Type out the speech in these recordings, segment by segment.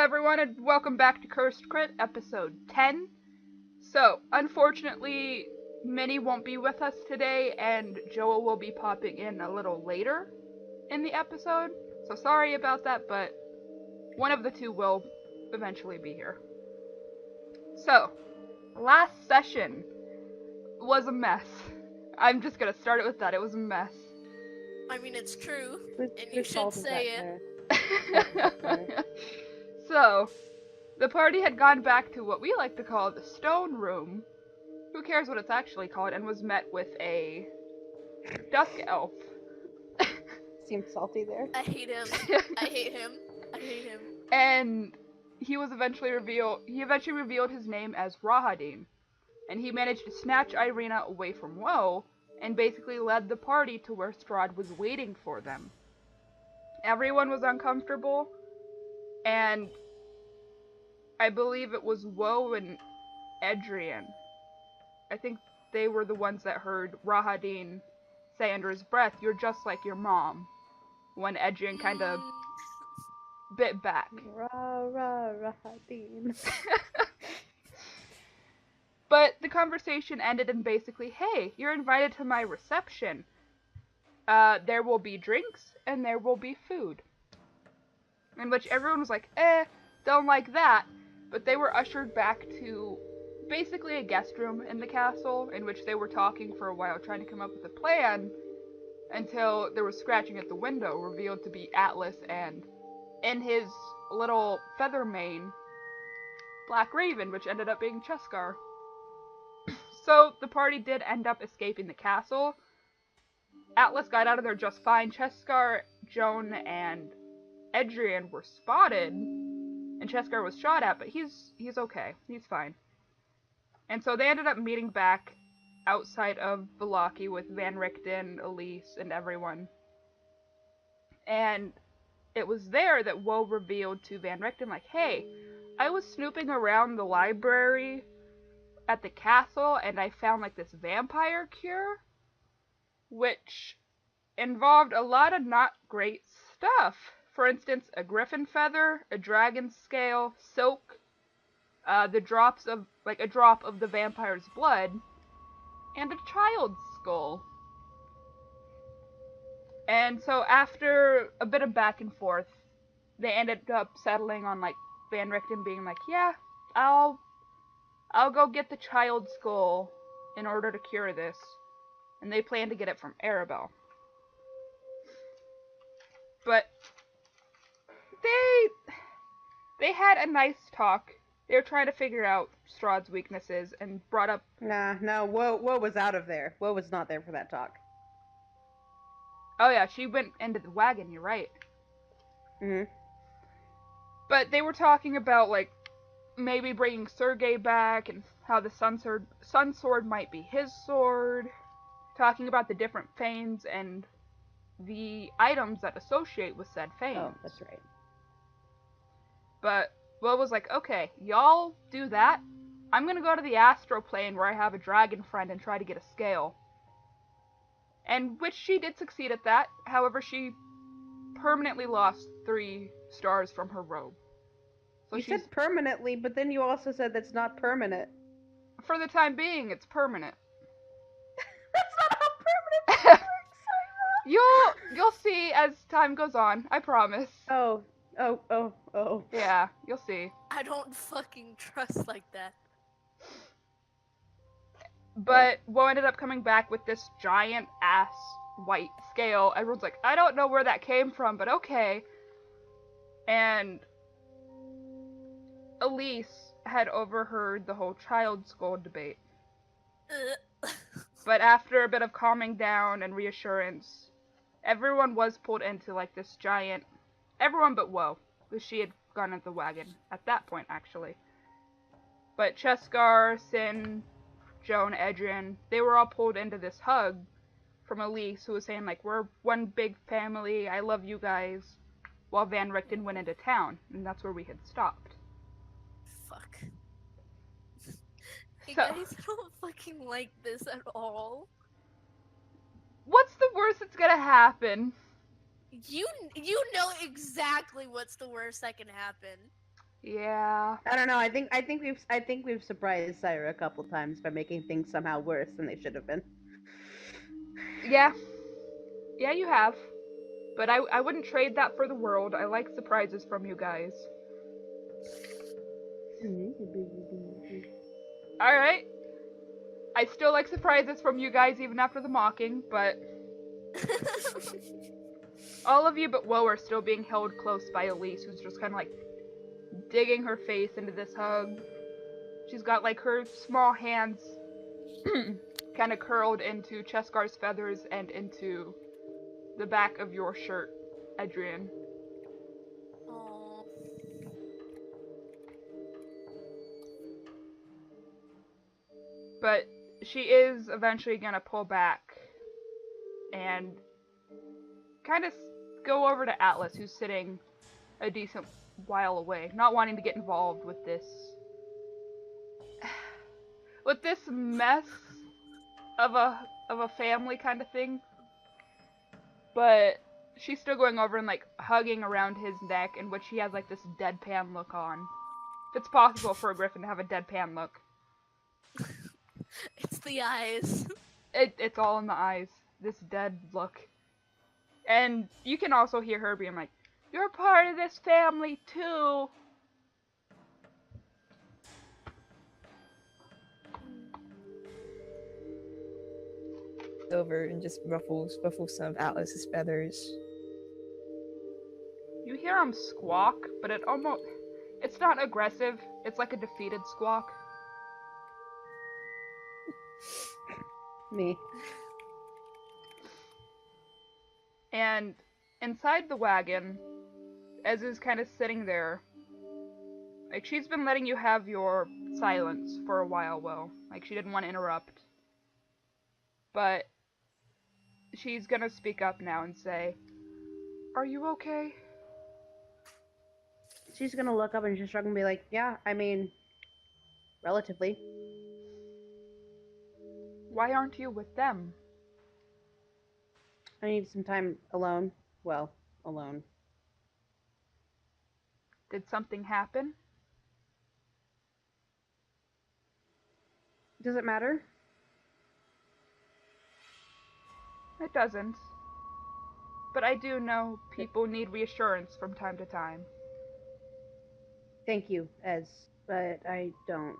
everyone, and welcome back to Cursed Crit, episode 10. So, unfortunately, Minnie won't be with us today, and Joel will be popping in a little later in the episode. So sorry about that, but one of the two will eventually be here. So, last session was a mess. I'm just gonna start it with that. It was a mess. I mean, it's true, and you should say it. So, the party had gone back to what we like to call the stone room. Who cares what it's actually called? And was met with a duck elf. Seems salty there. I hate him. I hate him. I hate him. And he eventually revealed his name as Rahadin. And he managed to snatch Irina away from Woe and basically led the party to where Strahd was waiting for them. Everyone was uncomfortable, and I believe it was Woe and Adrian. I think they were the ones that heard Rahadin say under his breath, "You're just like your mom," when Adrian kind of bit back. Rahadin. But the conversation ended in basically, "Hey, you're invited to my reception. There will be drinks and there will be food." In which everyone was like, don't like that. But they were ushered back to basically a guest room in the castle, in which they were talking for a while, trying to come up with a plan, until there was scratching at the window, revealed to be Atlas, and in his little feather mane, Black Raven, which ended up being Cheskar. So the party did end up escaping the castle. Atlas got out of there just fine. Cheskar, Joan, and Adrian were spotted, and Cheskar was shot at, but he's okay. He's fine. And so they ended up meeting back outside of Vallaki with Van Richten, Elise, and everyone. And it was there that Woe revealed to Van Richten, like, "Hey, I was snooping around the library at the castle, and I found, like, this vampire cure, which involved a lot of not great stuff. For instance, a griffin feather, a dragon scale, silk, a drop of the vampire's blood, and a child's skull." And so after a bit of back and forth, they ended up settling on, like, Van Richten being like, "Yeah, I'll go get the child's skull in order to cure this." And they plan to get it from Arabelle. But they had a nice talk. They were trying to figure out Strahd's weaknesses and brought up... No, Woe was out of there. Woe was not there for that talk. Oh yeah, she went into the wagon, you're right. Mm-hmm. But they were talking about, like, maybe bringing Sergei back, and how the sun sword might be his sword. Talking about the different fanes and the items that associate with said fanes. Oh, that's right. But Will was like, "Okay, y'all do that. I'm gonna go to the astral plane where I have a dragon friend and try to get a scale." And which she did succeed at that. However, she permanently lost 3 stars from her robe. So you said permanently, but then you also said that's not permanent. For the time being, it's permanent. That's not how permanent works. You'll see as time goes on. I promise. Oh. Yeah, you'll see. I don't fucking trust like that. But Woe ended up coming back with this giant ass white scale. Everyone's like, "I don't know where that came from, but okay." And Elise had overheard the whole child skull debate. But after a bit of calming down and reassurance, everyone was pulled into, like, this giant... Everyone but Woe, because she had gone into the wagon at that point, actually. But Cheskar, Sin, Joan, Adrian, they were all pulled into this hug from Elise, who was saying, like, "We're one big family, I love you guys," while Van Richten went into town, and that's where we had stopped. Fuck. You So, guys don't fucking like this at all. what's the worst that's gonna happen? You know exactly what's the worst that can happen. Yeah. I don't know. I think we've surprised Syra a couple times by making things somehow worse than they should have been. Yeah. Yeah, you have. But I wouldn't trade that for the world. I like surprises from you guys. Alright. I still like surprises from you guys even after the mocking, but all of you but Woe are still being held close by Elise, who's just kind of like digging her face into this hug. She's got like her small hands kind of curled into Cheskar's feathers and into the back of your shirt, Adrian. Aw. But she is eventually gonna pull back and kind of go over to Atlas, who's sitting a decent while away, not wanting to get involved with this mess of a family kind of thing. But she's still going over and like hugging around his neck, in which he has like this deadpan look on. If it's possible for a griffin to have a deadpan look. It's the eyes. It's all in the eyes. This dead look. And you can also hear her being like, "You're part of this family too." Over and just ruffles some of Atlas's feathers. You hear him squawk, but it's not aggressive. It's like a defeated squawk. Me. And inside the wagon, Ez is kind of sitting there. Like, she's been letting you have your silence for a while, Will. Like, she didn't want to interrupt. But she's gonna speak up now and say, "Are you okay?" She's gonna look up and just shrug and be like, "Yeah, I mean, relatively." Why aren't you with them? I need some time alone. Well, alone. Did something happen? Does it matter? It doesn't. But I do know people need reassurance from time to time. Thank you, Ez, but I don't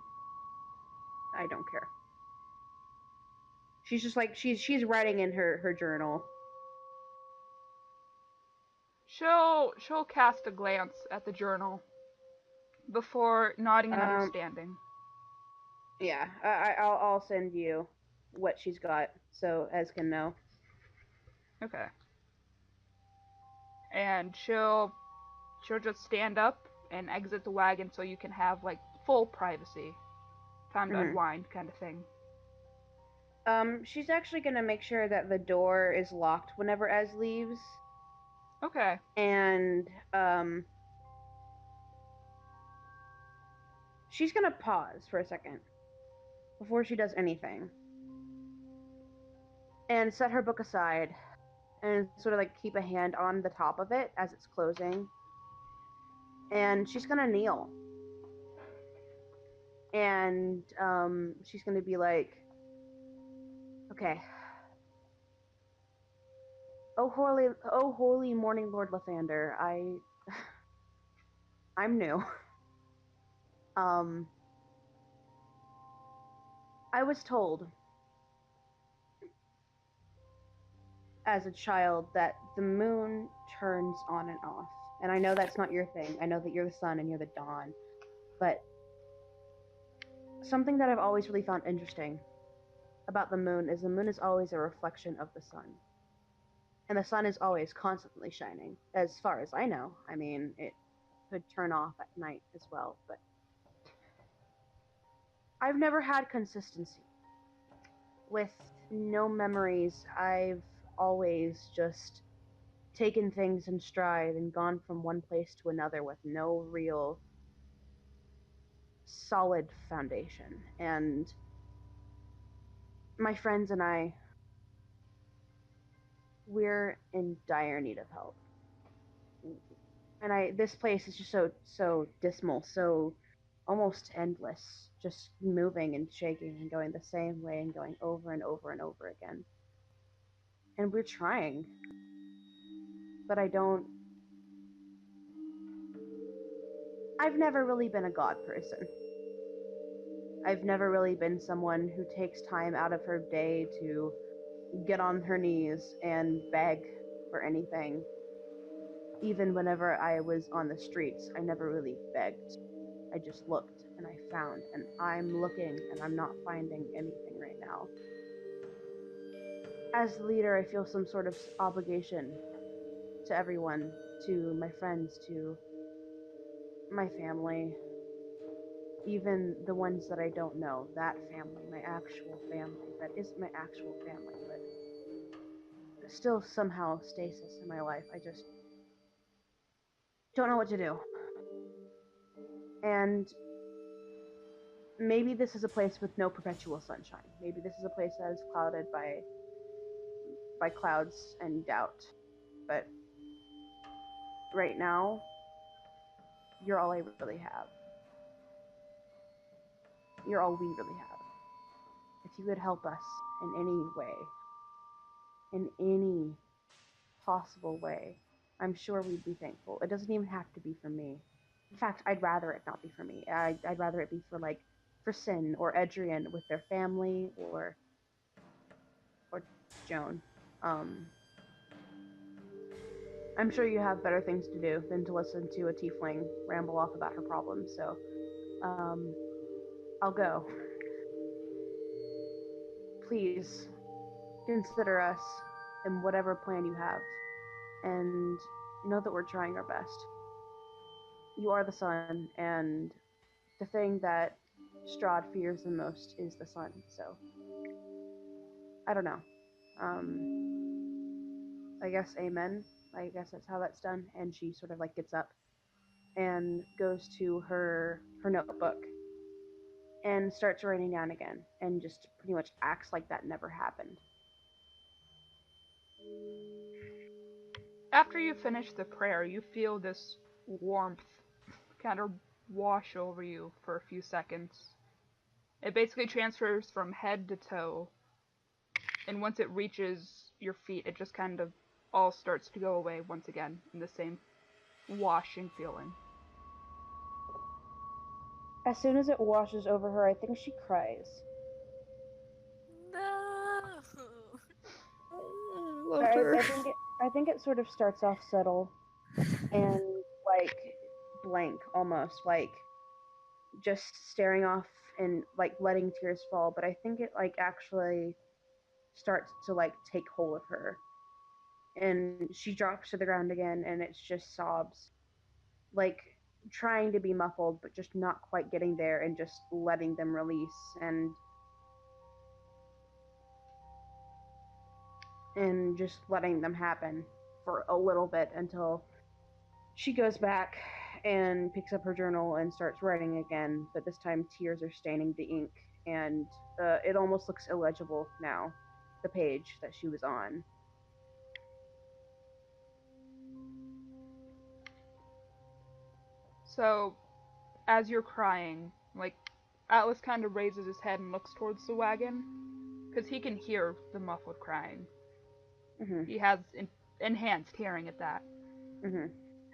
care. She's just like she's writing in her journal. She'll cast a glance at the journal before nodding and Um, understanding. Yeah, I'll send you what she's got so Ez can know. Okay. And she'll just stand up and exit the wagon so you can have like full privacy. Time to unwind kind of thing. She's actually gonna make sure that the door is locked whenever Ez leaves. Okay. And she's gonna pause for a second before she does anything. And set her book aside and sort of like keep a hand on the top of it as it's closing. And she's gonna kneel. And she's gonna be like, "Okay. Oh holy morning Lord Lathander, I'm new. I was told as a child that the moon turns on and off. And I know that's not your thing. I know that you're the sun and you're the dawn. But something that I've always really found interesting about the moon is always a reflection of the sun. And the sun is always constantly shining, as far as I know. I mean, it could turn off at night as well, but I've never had consistency. With no memories, I've always just taken things in stride and gone from one place to another with no real solid foundation. And my friends and we're in dire need of help. And this place is just so dismal, so almost endless, just moving and shaking and going the same way and going over and over and over again. And we're trying, but I've never really been a god person. I've never really been someone who takes time out of her day to get on her knees and beg for anything. Even whenever I was on the streets, I never really begged. I just looked and I found, and I'm looking and I'm not finding anything right now. As the leader, I feel some sort of obligation to everyone, to my friends, to my family, even the ones that I don't know. That family, my actual family, that isn't my actual family, but still somehow stasis in my life. I just don't know what to do. And maybe this is a place with no perpetual sunshine. Maybe this is a place that is clouded by clouds and doubt. But right now, you're all I really have. You're all we really have. If you could help us in any way, in any possible way, I'm sure we'd be thankful. It doesn't even have to be for me. In fact, I'd rather it not be for me. I'd rather it be for Sin or Edrian with their family or Joan. I'm sure you have better things to do than to listen to a tiefling ramble off about her problems, so I'll go. Please consider us in whatever plan you have, and know that we're trying our best. You are the sun, and the thing that Strahd fears the most is the sun, so I don't know. I guess amen. I guess that's how that's done. And she sort of like gets up and goes to her notebook and starts writing down again and just pretty much acts like that never happened. After you finish the prayer, you feel this warmth kind of wash over you for a few seconds. It basically transfers from head to toe, and once it reaches your feet, it just kind of all starts to go away once again in the same washing feeling. As soon as it washes over her, I think she cries. No. Love I, her. I think it sort of starts off subtle and like blank almost, like just staring off and like letting tears fall, but I think it like actually starts to like take hold of her. And she drops to the ground again and it's just sobs. Like trying to be muffled but just not quite getting there and just letting them release and just letting them happen for a little bit until she goes back and picks up her journal and starts writing again, but this time tears are staining the ink, and it almost looks illegible now, the page that she was on. So, as you're crying, like, Atlas kind of raises his head and looks towards the wagon, because he can hear the muffled crying. Mm-hmm. He has enhanced hearing at that. Mm-hmm.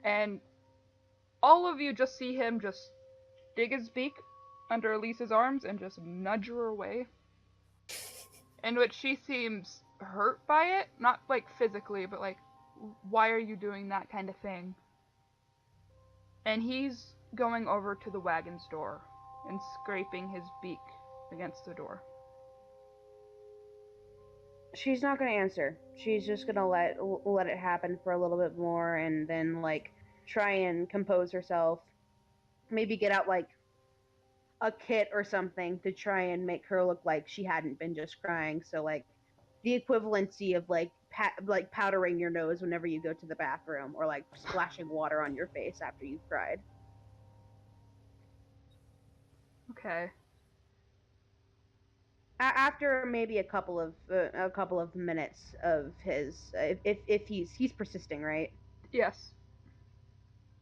And all of you just see him just dig his beak under Elise's arms and just nudge her away. In which she seems hurt by it, not like physically, but like, why are you doing that kind of thing? And he's going over to the wagon's door and scraping his beak against the door. She's not gonna answer. She's just gonna let it happen for a little bit more, and then like try and compose herself. Maybe get out like a kit or something to try and make her look like she hadn't been just crying. So like the equivalency of like like powdering your nose whenever you go to the bathroom, or like splashing water on your face after you've cried. Okay. After maybe a couple of minutes of his, if he's persisting, right? Yes.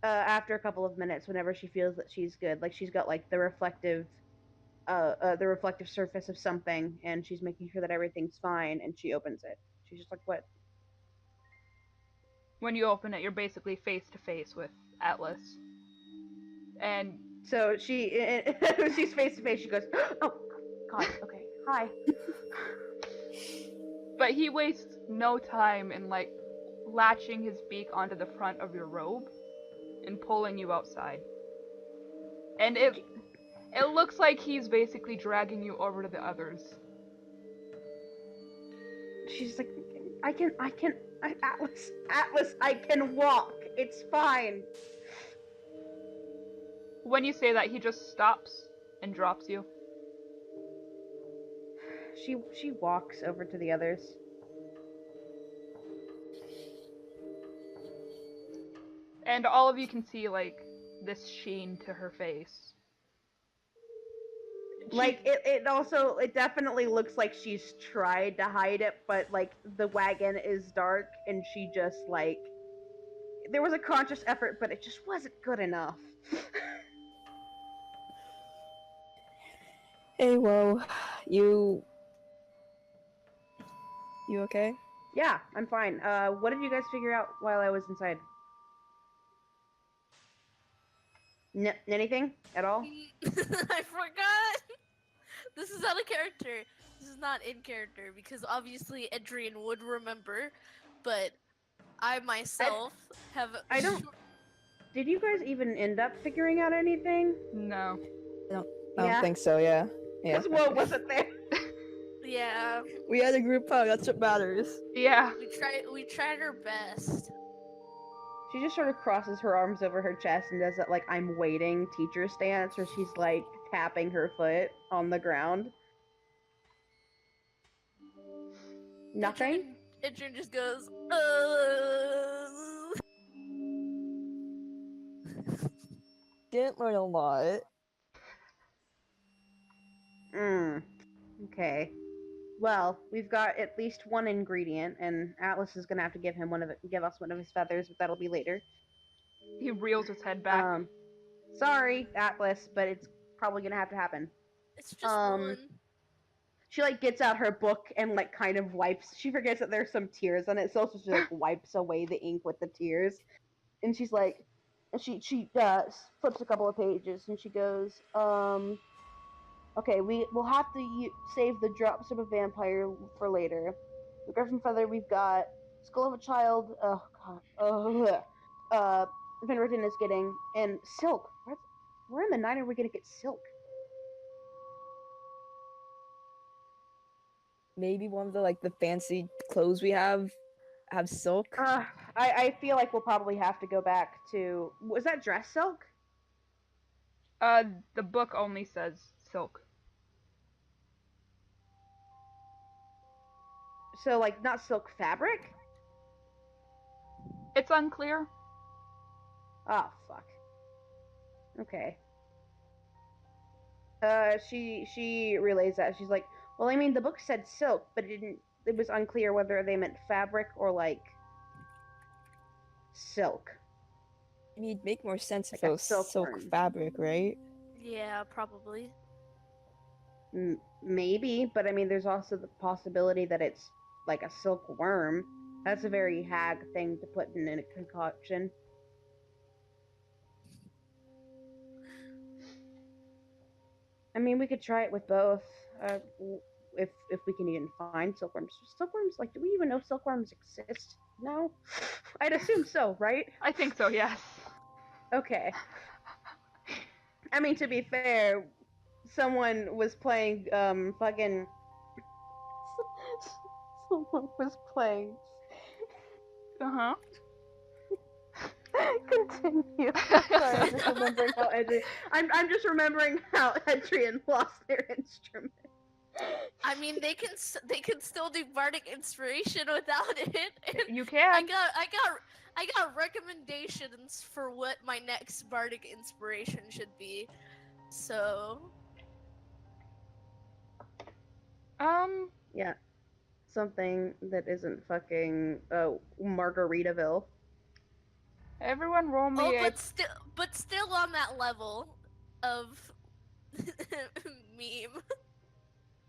after a couple of minutes, whenever she feels that she's good, like she's got like the reflective surface of something, and she's making sure that everything's fine, and she opens it. She's just like, "What?" When you open it, you're basically face to face with Atlas. And So she's face to face. She goes, "Oh, God, okay, hi." but he wastes no time in like latching his beak onto the front of your robe and pulling you outside. And it looks like he's basically dragging you over to the others. She's like, Atlas, I can walk. It's fine." When you say that, he just stops and drops you. She walks over to the others. And all of you can see like this sheen to her face. Like it definitely looks like she's tried to hide it, but like the wagon is dark, and she just like there was a conscious effort, but it just wasn't good enough. Hey, whoa. You okay? Yeah, I'm fine. What did you guys figure out while I was inside? Anything at all? I forgot. This is out of character. This is not in character because obviously Adrian would remember, but I myself have. I don't. Did you guys even end up figuring out anything? No. I don't think so, yeah. Because Whoa wasn't there. Yeah. We had a group hug, that's what matters. Yeah. We tried our best. She just sort of crosses her arms over her chest and does that like I'm waiting teacher stance, where she's like tapping her foot on the ground. Nothing? Adrian just goes, Didn't learn a lot. Okay. Well, we've got at least one ingredient, and Atlas is gonna have to give us one of his feathers, but that'll be later. He reels his head back. Sorry, Atlas, but it's probably gonna have to happen. It's just one. She like gets out her book and like kind of wipes. She forgets that there's some tears on it, so she like wipes away the ink with the tears, and she's like, she flips a couple of pages and she goes, okay, we'll have to save the drops of a vampire for later. The griffin feather we've got. Skull of a child. Oh god. Fenriton is getting, and silk. Where in the night are we gonna get silk? Maybe one of the like the fancy clothes we have silk. I feel like we'll probably have to go back to. Was that dress silk? The book only says silk. So like not silk fabric? It's unclear. Oh fuck. Okay. She relays that. She's like, well, I mean, the book said silk, but it was unclear whether they meant fabric or like silk. I mean, it'd make more sense if Like it a was silk silk worm. fabric, right? Yeah, probably. Maybe, but I mean, there's also the possibility that it's like a silk worm. That's a very hag thing to put in a concoction. I mean, we could try it with both. If we can even find silkworms. Silkworms, like, do we even know silkworms exist now? I'd assume so, right? I think so, yes. Okay. I mean, to be fair, someone was playing, fucking... Someone was playing... Uh-huh. Continue. Sorry, I'm just remembering how Adrian... I'm just remembering how Adrian lost their instrument. I mean, they can still do bardic inspiration without it. You can. I got recommendations for what my next bardic inspiration should be. So. Yeah. Something that isn't fucking Margaritaville. Everyone roll me Oh, a... but still on that level of meme.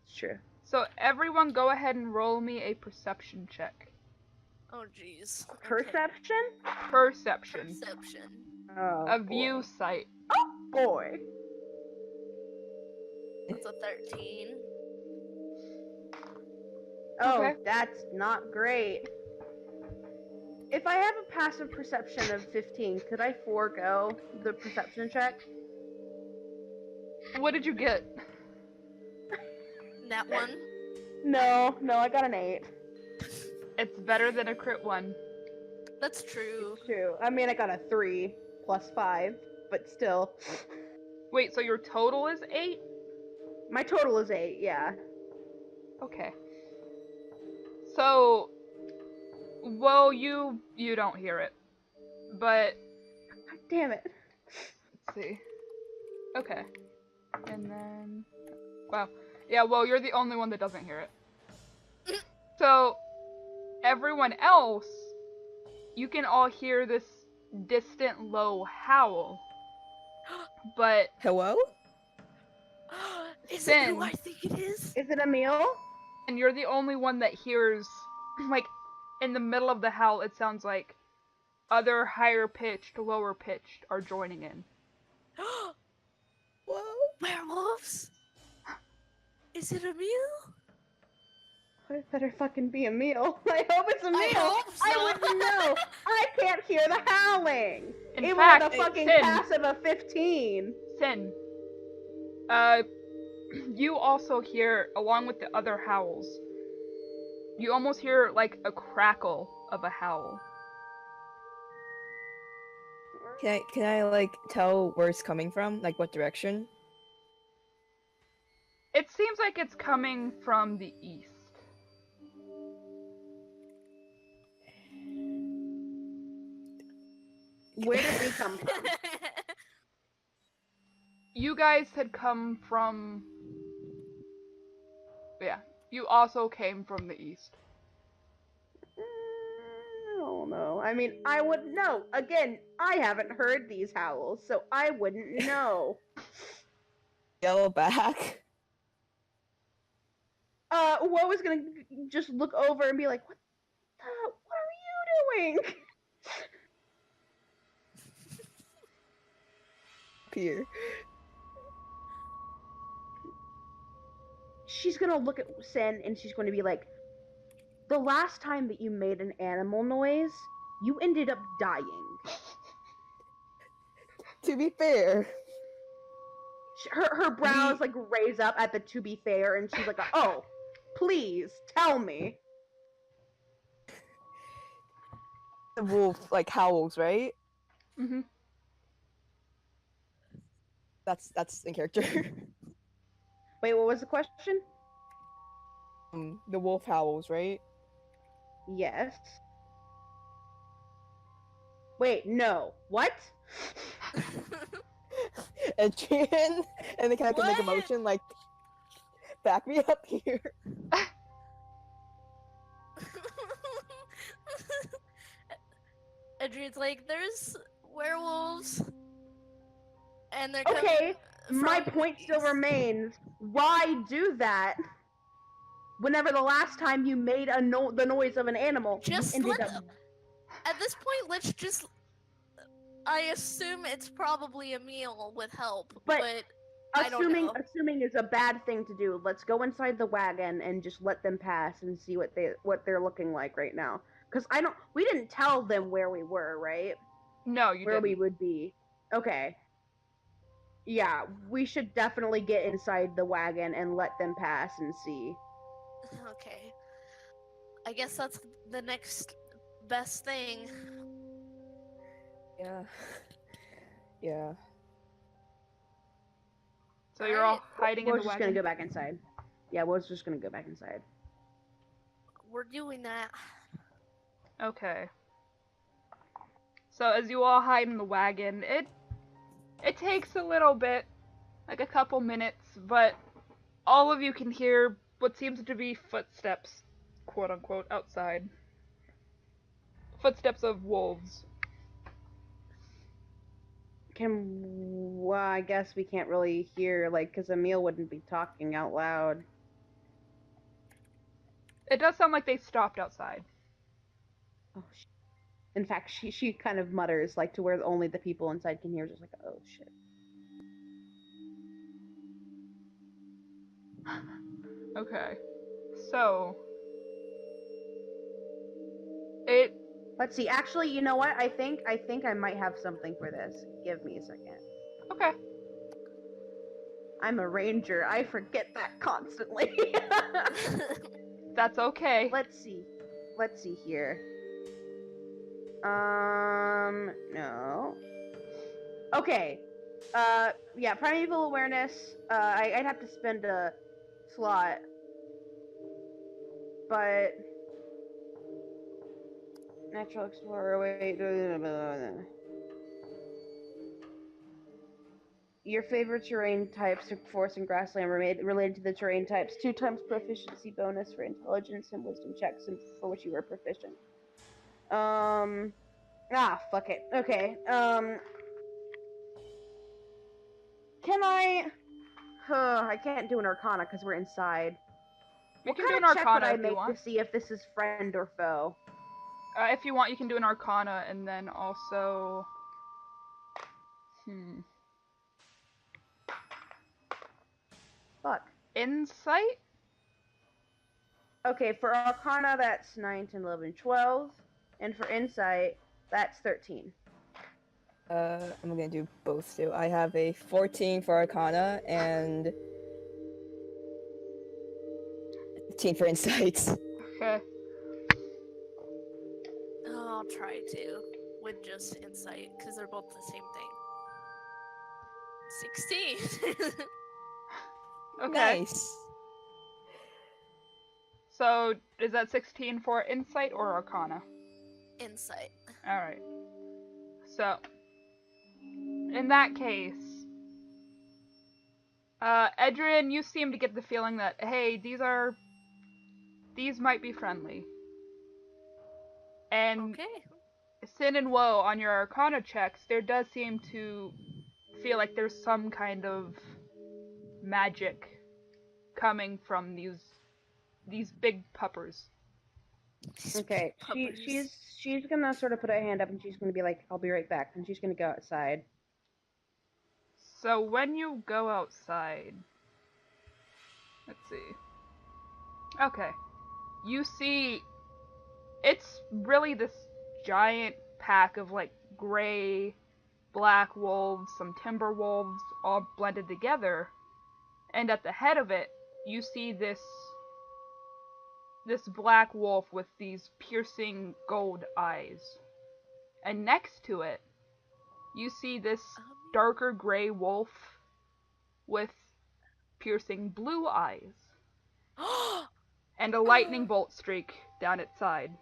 It's true. So everyone go ahead and roll me a perception check. Oh jeez. Okay. Perception? Perception. Perception. Oh, A boy. view sight. Boy. That's a 13. Oh, Okay. that's not great. If I have a passive perception of 15, could I forego the perception check? What did you get? That one. No, I got an 8. It's better than a crit one. That's true. It's true. I mean, I got a 3 plus 5, but still. Wait, so your total is 8? My total is 8, yeah. Okay. So, well, you don't hear it, but God damn it. let's see. Okay, and then wow, yeah. Well, you're the only one that doesn't hear it. So, everyone else, you can all hear this distant low howl, but Is Hello? it Sin. who I think it is? Is it a meal? and you're the only one that hears, like, in the middle of the howl, it sounds like other higher pitched, lower pitched are joining in. Whoa. Werewolves? Is it a meal? It better fucking be a meal. I hope it's a meal. I hope so. I wouldn't know. I can't hear the howling. In Even fact, with a fucking Sin. passive of 15. Sin. You also hear, along with the other howls, you almost hear like a crackle of a howl. Can I like tell where it's coming from? Like what direction? It seems like it's coming from the east. Where did we come from? You guys had come from... Yeah, you also came from the east. I don't know. I mean, I wouldn't know. Again, I haven't heard these howls, so I wouldn't know. Yellow back. What was gonna just look over and be like, what are you doing? Peer. She's gonna look at Sen and she's going to be like, the last time that you made an animal noise, you ended up dying. To be fair. Her brows like raise up at the to be fair, and she's like, oh, please tell me. The wolf like howls, right? Mm-hmm. That's in character. Wait, what was the question? The wolf howls, right? Yes. Wait, no. What? And Jan, and they kind of make a What? motion like, back me up here. Adrian's like, there's werewolves, and they're Okay, coming my from point still east. remains. Why do that? Whenever the last time you made the noise of an animal, Just you ended let up. At this point, let's just. I assume it's probably a meal with help, But but I don't know. Assuming is a bad thing to do. Let's go inside the wagon and just let them pass and see what they're looking like right now. Because we didn't tell them where we were, right? No, you Where didn't. we would be. Okay. Yeah, we should definitely get inside the wagon and let them pass and see. Okay. I guess that's the next best thing. Yeah. Yeah. So you're all Alright, hiding We're in the just wagon? gonna go back inside. Yeah, we're just gonna go back inside. We're doing that. Okay. So as you all hide in the wagon, it takes a little bit, like a couple minutes, but all of you can hear what seems to be footsteps, quote unquote, outside. Footsteps of wolves. Well, I guess we can't really hear, like, because Emil wouldn't be talking out loud. It does sound like they stopped outside. Oh, in fact, she kind of mutters, like, to where only the people inside can hear, just like, oh, shit. Okay. So. It. Let's see. Actually, you know what? I think I might have something for this. Give me a second. Okay. I'm a ranger. I forget that constantly. That's okay. Let's see. Let's see here. No. Okay. Yeah, primeval awareness. I'd have to spend a slot, but natural explorer. Wait. Your favorite terrain types, forest and grassland, were related to the terrain types. 2 times proficiency bonus for intelligence and wisdom checks, and for which you were proficient. Fuck it. Okay. Can I? I can't do an Arcana because we're inside. We What can kind do an of check would Arcana I if you make want. to see if this is friend or foe? If you want, you can do an Arcana and then also. Fuck. Insight? Okay, for Arcana, that's 9, 10, 11, 12. And for Insight, that's 13. I'm gonna do both too. I have a 14 for Arcana and 15 for Insights. Okay. I'll try to with just insight because they're both the same thing. 16. Okay. Nice. So, is that 16 for Insight or Arcana? Insight. Alright. So, in that case, Edrin, you seem to get the feeling that, hey, these might be friendly. And Okay. Sin and Woe, on your Arcana checks, there does seem to feel like there's some kind of magic coming from these big puppers. Okay, she's gonna sort of put her hand up and she's gonna be like, I'll be right back, and she's gonna go outside. So when you go outside, let's see. Okay, you see, it's really this giant pack of like gray, black wolves, some timber wolves, all blended together, and at the head of it, you see this black wolf with these piercing gold eyes. And next to it, you see this darker gray wolf with piercing blue eyes. And a lightning bolt streak down its side.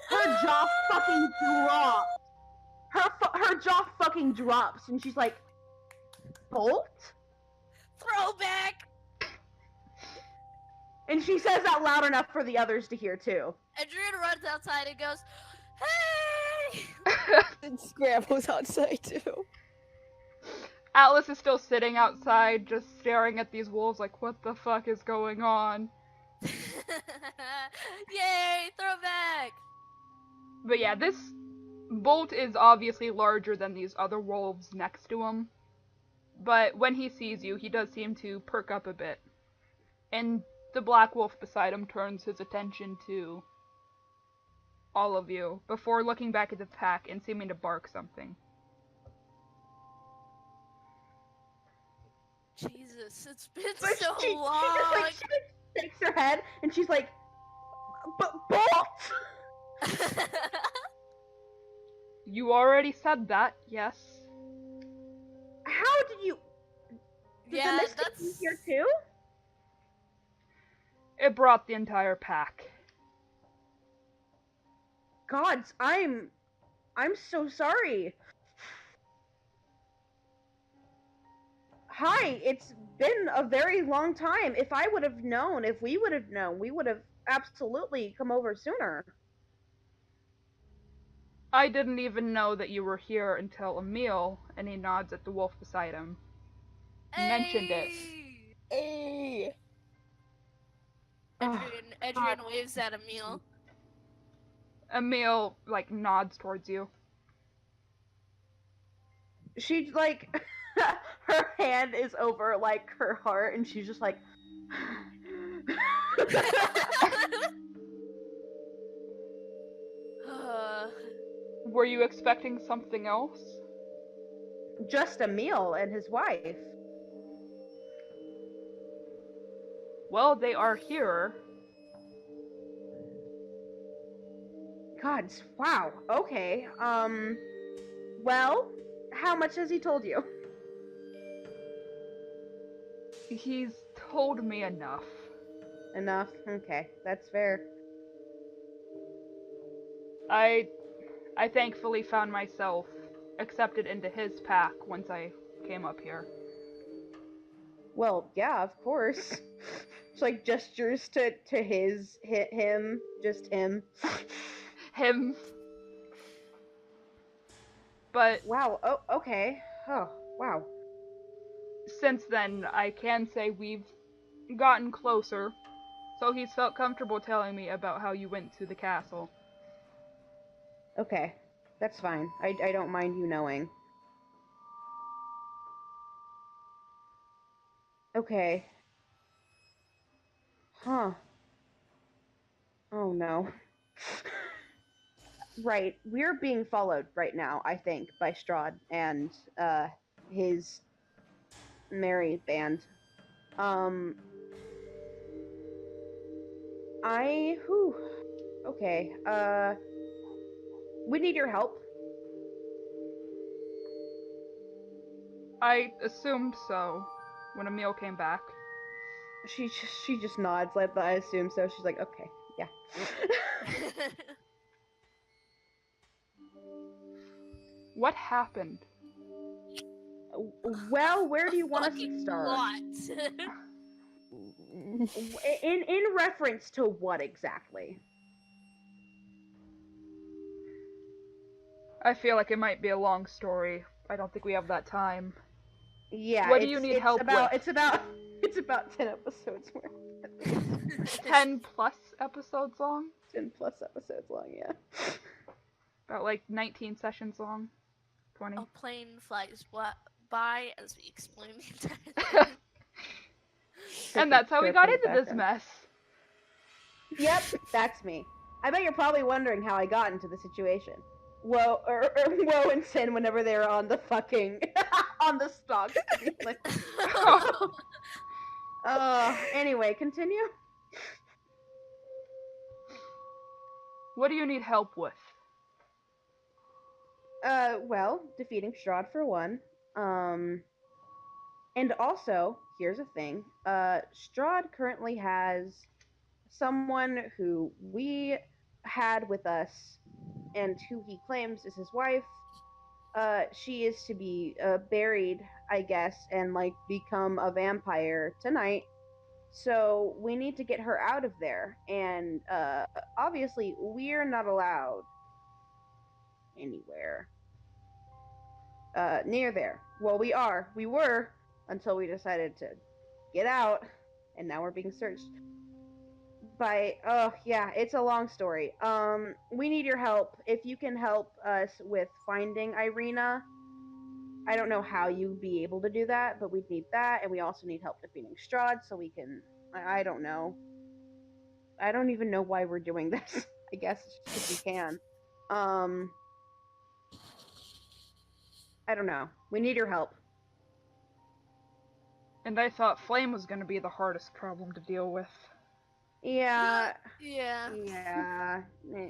Her jaw fucking drops. Her jaw fucking drops, and she's like, Bolt? Throwback! And she says that loud enough for the others to hear, too. Adrian runs outside and goes, hey! And scrambles outside too. Atlas is still sitting outside, just staring at these wolves like, what the fuck is going on? Yay, throwback! But yeah, this Bolt is obviously larger than these other wolves next to him. But when he sees you, he does seem to perk up a bit. And the black wolf beside him turns his attention to all of you, before looking back at the pack and seeming to bark something. Jesus, it's been But so she long! just shakes her head, and she's like, but Bolt! You already said that, yes. How did you... Did Yeah, the Mystic that's... be here, too? It brought the entire pack. Gods, I'm so sorry. Hi, it's been a very long time. If we would have known, we would have absolutely come over sooner. I didn't even know that you were here until Emil, and he nods at the wolf beside him, mentioned it. Hey! Hey! Oh, Adrian waves at Emil. Emil, nods towards you. she like her hand is over like her heart, and she's just like. Were you expecting something else? Just Emil and his wife. Well, they are here. God, wow. Okay. Well, how much has he told you? He's told me enough. Enough. Okay, that's fair. I thankfully found myself accepted into his pack once I came up here. Well, yeah, of course. It's like gestures to him, just him. Him. But Wow. Oh, okay. Oh, wow. since then, I can say we've gotten closer. So he's felt comfortable telling me about how you went to the castle. Okay, that's fine. I don't mind you knowing. Okay. Huh. Oh no. Right, we're being followed right now, I think, by Strahd and his merry band. Whew. Okay, we need your help. I assumed so when Emil came back. She just nods, like, I assume so. She's like, okay, yeah. What happened? Well, where do you want us to Fucking start? lot. In reference to what exactly? I feel like it might be a long story. I don't think we have that time. Yeah, What do you need help with? It's about 10 episodes worth. 10 plus episodes long? 10 plus episodes long, yeah. About 19 sessions long? 20? A plane flies by as we explain the entire thing. And that's how we got Perfect into this background. mess. Yep, that's me. I bet you're probably wondering how I got into the situation. Woe and Sin whenever they were on the fucking on the stocks. Anyway, continue. What do you need help with? Well, defeating Strahd for one. And also, here's a thing. Strahd currently has someone who we had with us and who he claims is his wife. She is to be buried, I guess, and become a vampire tonight. So we need to get her out of there, and obviously we're not allowed anywhere near there. Well, we were until we decided to get out, and now we're being searched by. Oh yeah, it's a long story. We need your help. If you can help us with finding Irina. I don't know how you'd be able to do that, but we'd need that, and we also need help defeating Strahd, so we can. I don't know. I don't even know why we're doing this. I guess it's just because we can. I don't know. We need your help. And I thought Flame was going to be the hardest problem to deal with. Yeah. Yeah.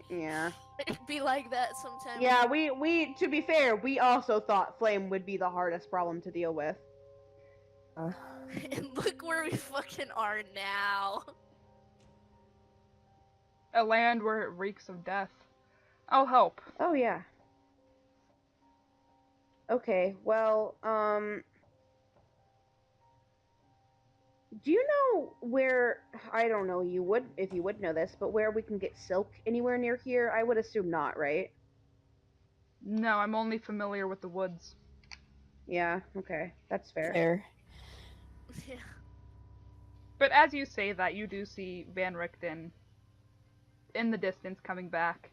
Yeah. It'd be like that sometimes. Yeah, we to be fair, we also thought Flame would be the hardest problem to deal with. And look where we fucking are now. A land where it reeks of death. I'll help. Oh yeah. Okay, well, do you know where, I don't know, if you would know this, but where we can get silk anywhere near here? I would assume not, right? No, I'm only familiar with the woods. Yeah, okay. That's fair. Fair. Yeah. But as you say that, you do see Van Richten in the distance coming back.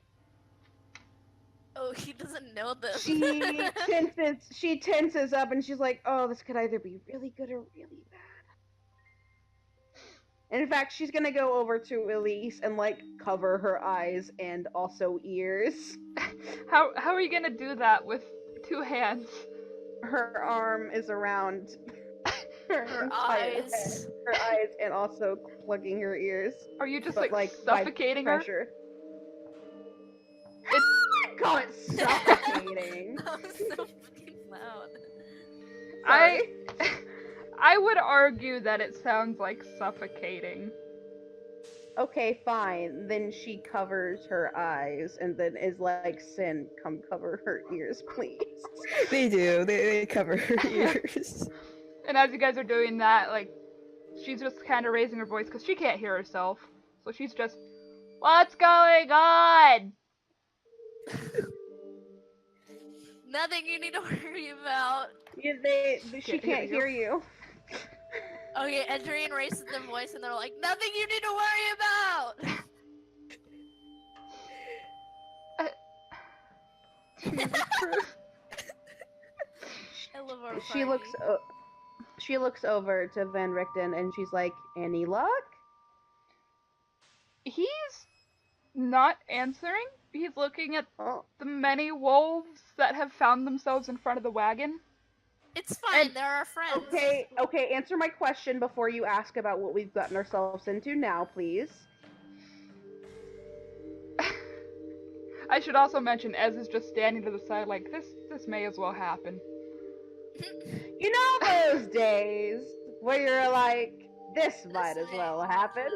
Oh, he doesn't know them. She tenses up and she's like, oh, this could either be really good or really bad. And in fact, she's gonna go over to Elise and like cover her eyes and also ears. How are you gonna do that with 2 hands? Her arm is around her entire head, eyes. her eyes, and also plugging her ears. Are you just But like by suffocating her? pressure. It's I call it suffocating. That was so fucking loud. Sorry. I would argue that it sounds like suffocating. Okay, fine. Then she covers her eyes and then is like, Sin, come cover her ears, please. They do. They cover her ears. And as you guys are doing that, like, she's just kind of raising her voice because she can't hear herself. So she's just, what's going on? Nothing you need to worry about. Yeah, she can't hear you. Okay, Adrian raises their voice and they're like, nothing you need to worry about! I love our She party. she looks over to Van Richten and she's like, any luck? He's not answering. He's looking at Oh, the many wolves that have found themselves in front of the wagon. It's fine, And- they're our friends. okay, answer my question before you ask about what we've gotten ourselves into now, please. I should also mention Ez is just standing to the side like, this may as well happen. You know those days where you're like, this might as well happen?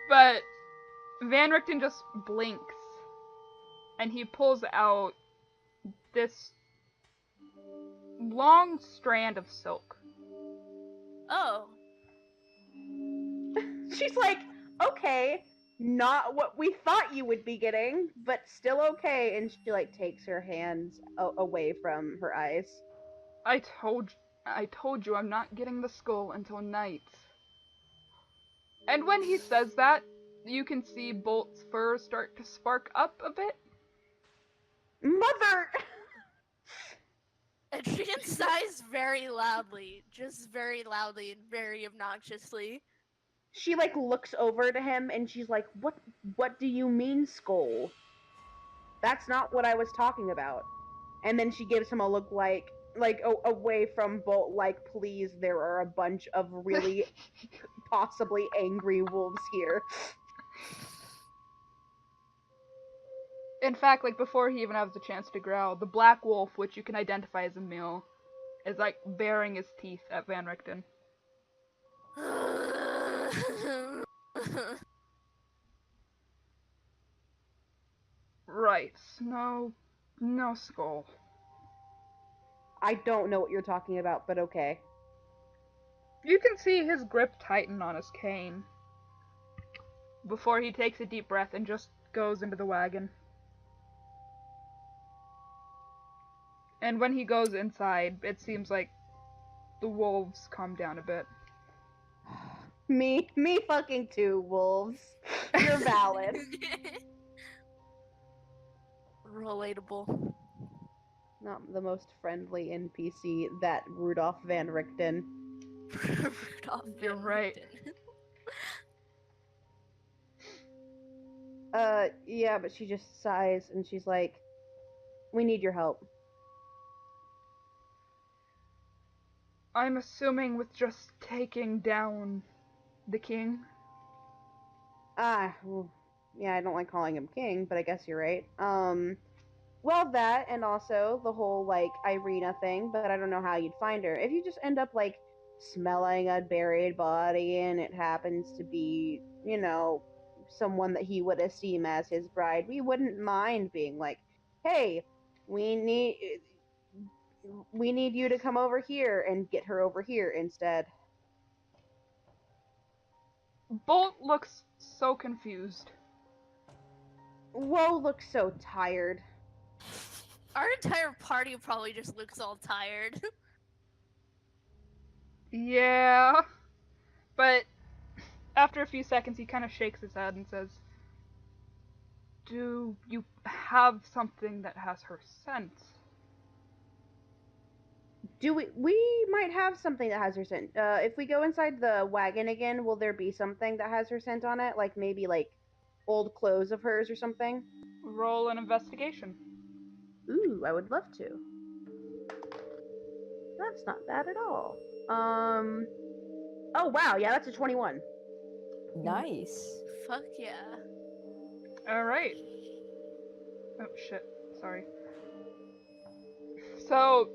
But Van Richten just blinks, and he pulls out this long strand of silk. Oh. She's like, okay, not what we thought you would be getting, but still okay. And she like takes her hands away from her eyes. I told you I'm not getting the skull until night. And when he says that, you can see Bolt's fur start to spark up a bit. Mother! Adrian sighs very loudly. Just very loudly and very obnoxiously. She like looks over to him and she's like, what do you mean, skull? That's not what I was talking about. And then she gives him a look like away from Bolt, like, please, there are a bunch of really possibly angry wolves here. In fact, like before he even has the chance to growl, the black wolf, which you can identify as a male, is like baring his teeth at Van Richten. Right. No skull. I don't know what you're talking about, but okay. You can see his grip tighten on his cane before he takes a deep breath and just goes into the wagon. And when he goes inside, it seems like the wolves calm down a bit. Me fucking too, wolves. You're valid. Relatable. Not the most friendly NPC, that Rudolph Van Richten. Rudolph You're Van right. Richten. Yeah, but she just sighs and she's like, we need your help. I'm assuming with just taking down the king. Well, yeah, I don't like calling him king, but I guess you're right. Well, that, and also the whole, like, Irina thing, but I don't know how you'd find her. If you just end up, like, smelling a buried body and it happens to be, you know, someone that he would esteem as his bride, we wouldn't mind being like, hey, we need you to come over here and get her over here instead. Bolt looks so confused. Woe looks so tired. Our entire party probably just looks all tired. Yeah. But after a few seconds, he kind of shakes his head and says, "Do you have something that has her scent?" Do we might have something that has her scent. If we go inside the wagon again, will there be something that has her scent on it? Like maybe like old clothes of hers or something? Roll an investigation. Ooh, I would love to. That's not bad at all. Oh wow, yeah, that's a 21. Nice. Fuck yeah. Alright. Oh shit, sorry. So,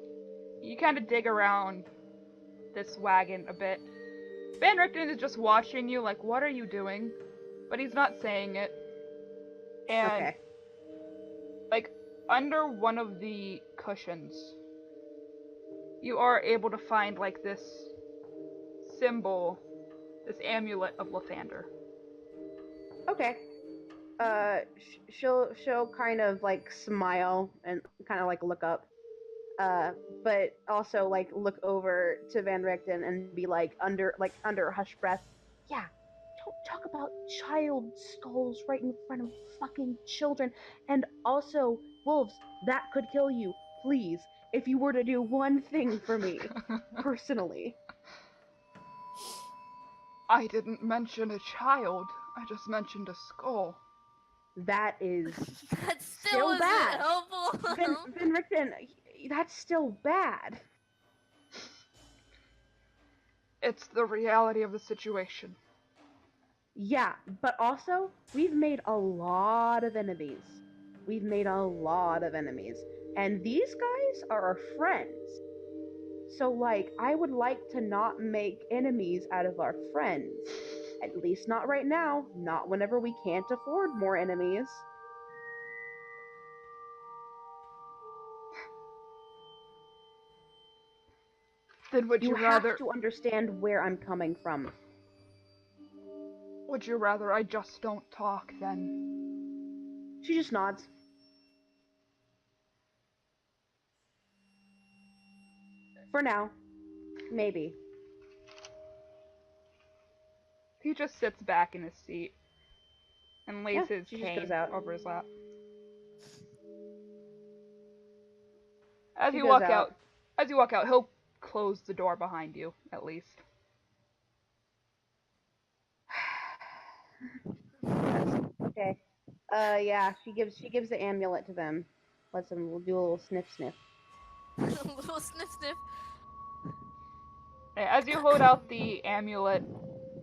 you kind of dig around this wagon a bit. Van Richten is just watching you like, what are you doing? But he's not saying it. And, Okay. like, under one of the cushions, you are able to find, like, this symbol, this amulet of Lathander. Okay. She'll kind of like smile and kind of like look up. But also like look over to Van Richten and be like under a hush breath, yeah, don't talk about child skulls right in front of fucking children. And also, wolves, that could kill you. Please, if you were to do one thing for me, personally. I didn't mention a child. I just mentioned a skull. That is That still still isn't bad. helpful. Van Richten, that's still bad. It's the reality of the situation. Yeah, but also, we've made a lot of enemies. We've made a lot of enemies. And these guys are our friends. So, like, I would like to not make enemies out of our friends. At least not right now. Not whenever we can't afford more enemies. Then would You you have rather... to understand where I'm coming from. Would you rather I just don't talk, then? She just nods. For now. Maybe. He just sits back in his seat and lays Yeah, his she just cane goes out. over his lap. She goes out. As you walk out, he'll close the door behind you, at least. Okay. Yeah, she gives the amulet to them. Lets them do a little sniff sniff. Little sniff sniff. As you hold out the amulet,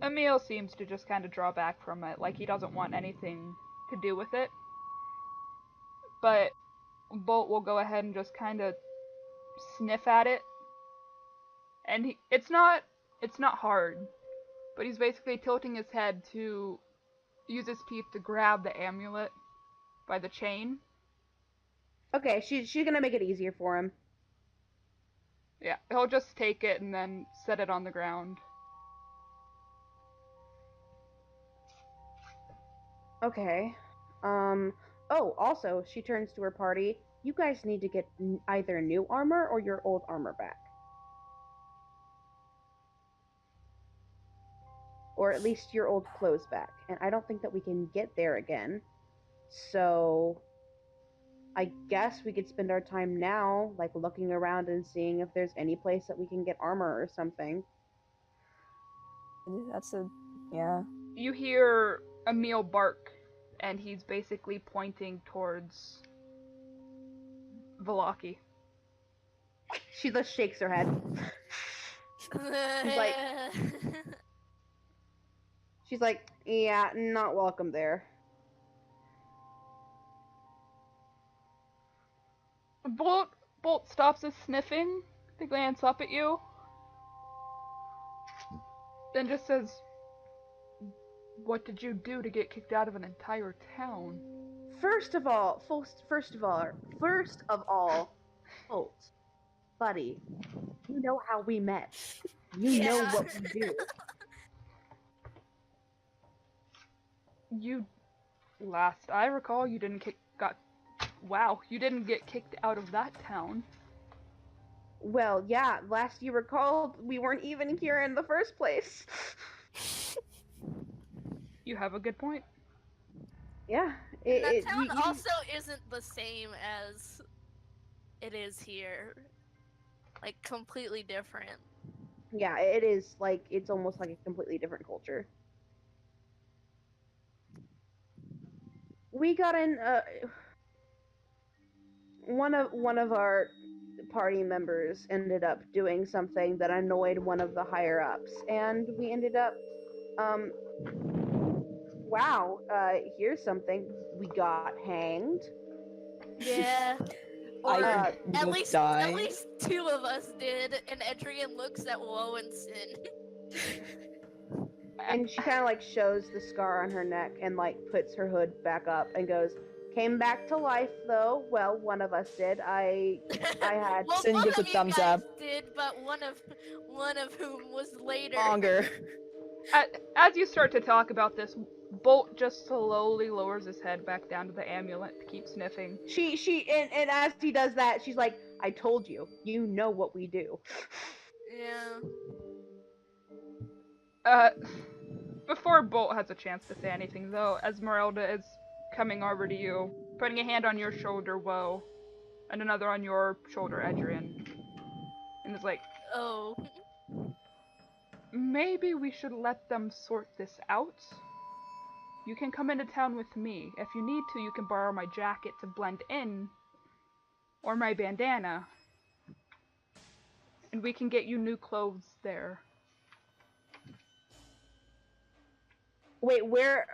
Emil seems to just kind of draw back from it, like he doesn't want anything to do with it. But Bolt will go ahead and just kind of sniff at it, and it's not hard, but he's basically tilting his head to use his teeth to grab the amulet by the chain. Okay, she's gonna make it easier for him. Yeah, he'll just take it and then set it on the ground. Okay. Oh, also, she turns to her party. You guys need to get either new armor or your old armor back. Or at least your old clothes back. And I don't think that we can get there again. So, I guess we could spend our time now, like, looking around and seeing if there's any place that we can get armor or something. Yeah. You hear Emil bark, and he's basically pointing towards Velaki. She just shakes her head. like- She's like, yeah, not welcome there. Bolt stops his sniffing to glance up at you, then just says, "What did you do to get kicked out of an entire town?" First of all, Bolt, buddy, you know how we met. You know Yeah. what we do. You, last I recall, you got Wow, you didn't get kicked out of that town. Well, yeah, last you recalled, we weren't even here in the first place. You have a good point. Yeah, And that it town you, also isn't the same as it is here. Like, completely different. yeah, it is like it's almost like a completely different culture. We got in. One of our party members ended up doing something that annoyed one of the higher ups, and we ended up. Um, wow. Here's something. We got hanged. Yeah. I Or Uh, at almost least died. two of us did, and Edrian looks at Woe and Sin. and she kind of like shows the scar on her neck and like puts her hood back up and goes, "Came back to life though. Well, one of us did. I had Well, Sin both gives a of you thumbs guys up. did, but one of whom was later. Longer. As you start to talk about this, Bolt just slowly lowers his head back down to the amulet to keep sniffing. and as he does that, she's like, "I told you. You know what we do." Yeah. Uh, before Bolt has a chance to say anything, though, Esmeralda is coming over to you, putting a hand on your shoulder, Woe, and another on your shoulder, Edrian, and is like, Oh. maybe we should let them sort this out. You can come into town with me. If you need to, you can borrow my jacket to blend in, or my bandana, and we can get you new clothes there. Wait, where?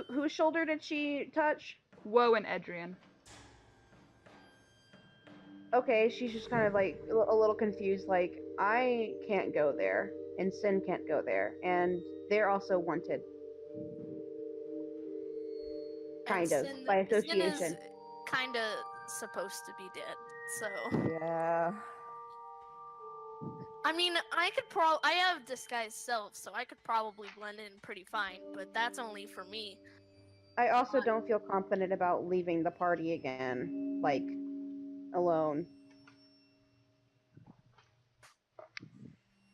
Whose shoulder did she touch? Woe and Edrian. Okay, she's just kind of like a little confused. Like, I can't go there, and Sin can't go there, and they're also wanted, And kind of by Sin is association. kind of supposed to be dead. So, Yeah. I mean, I have disguised self, so I could probably blend in pretty fine, but that's only for me. I also don't feel confident about leaving the party again, like alone.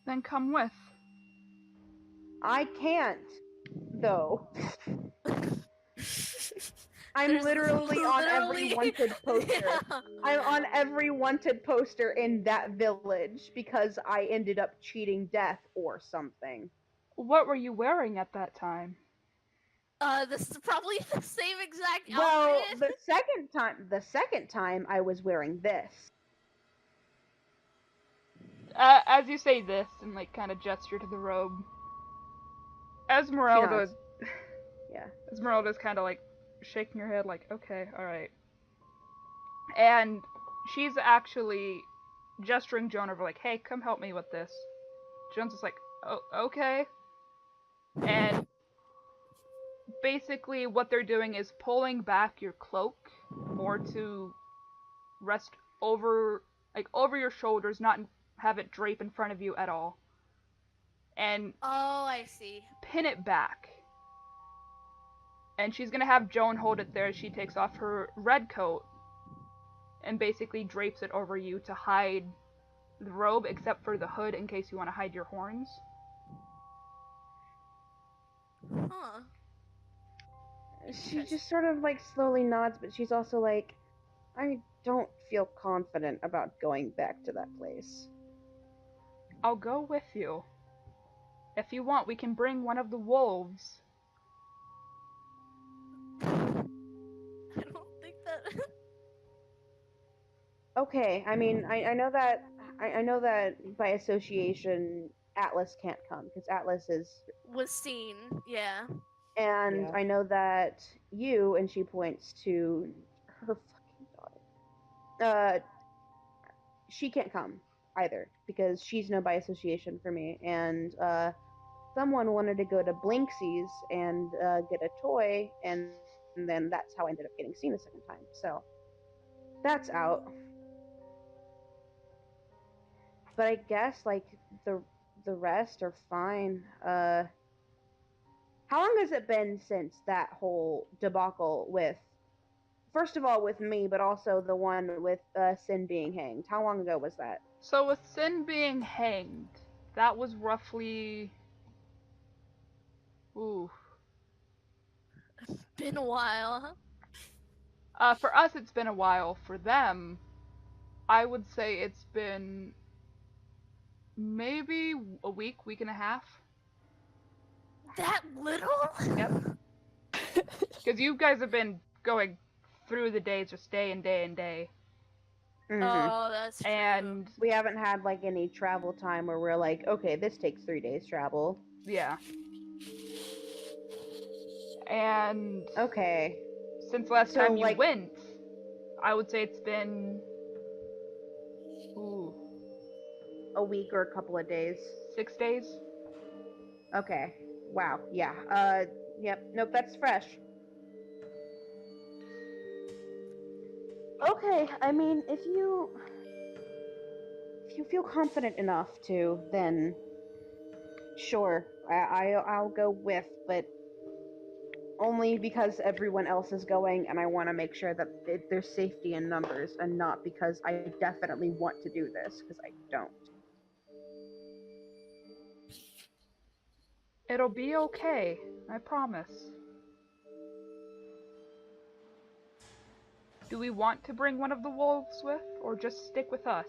Then come with. I can't, though. I'm There's literally on every literally- wanted poster. Yeah. I'm on every wanted poster in that village because I ended up cheating death or something. What were you wearing at that time? This is probably the same exact Well, outfit. the second time I was wearing this. As you say this, and like kind of gesture to the robe, She Esmeralda, nods. Yeah. Esmeralda's kind of like shaking her head, like, okay, all right. And she's actually gesturing Joan over, like, hey, come help me with this. Joan's just like, oh, okay. And basically, what they're doing is pulling back your cloak more to rest over, like, over your shoulders, not have it drape in front of you at all. And Oh, I see. pin it back. And she's gonna have Joan hold it there as she takes off her red coat and basically drapes it over you to hide the robe, except for the hood in case you want to hide your horns. Huh. She just sort of like slowly nods, but she's also like, I don't feel confident about going back to that place. I'll go with you. If you want, we can bring one of the wolves. I don't think that. Okay, I mean, I know that I know that by association Atlas can't come because Atlas is, Was seen, yeah. and Yeah. I know that you, and she points to her fucking daughter. She can't come either because she's no by association for me, and someone wanted to go to Blinksies and get a toy, and then that's how I ended up getting seen a second time. So that's out. But I guess like the rest are fine. How long has it been since that whole debacle with first of all with me, but also the one with Sin being hanged. How long ago was that? So with Sin being hanged, that was roughly... Ooh. Been a while, For us, it's been a while. For them, I would say it's been maybe a week, week and a half. That little? Yep. Because you guys have been going through the days just day and day and day. Mhm. Oh, that's true. And We haven't had like any travel time where we're like, okay, this takes 3 days travel. yeah. And Okay. since last So, time you like- went, I would say it's been... Ooh. A week or a couple of days. 6 days? Okay. Wow. Yeah. Yep. Nope. That's fresh. Okay. I mean, if you feel confident enough to, then sure, I'll go with, but only because everyone else is going, and I want to make sure that there's safety in numbers, and not because I definitely want to do this, because I don't. It'll be okay. I promise. Do we want to bring one of the wolves with, or just stick with us?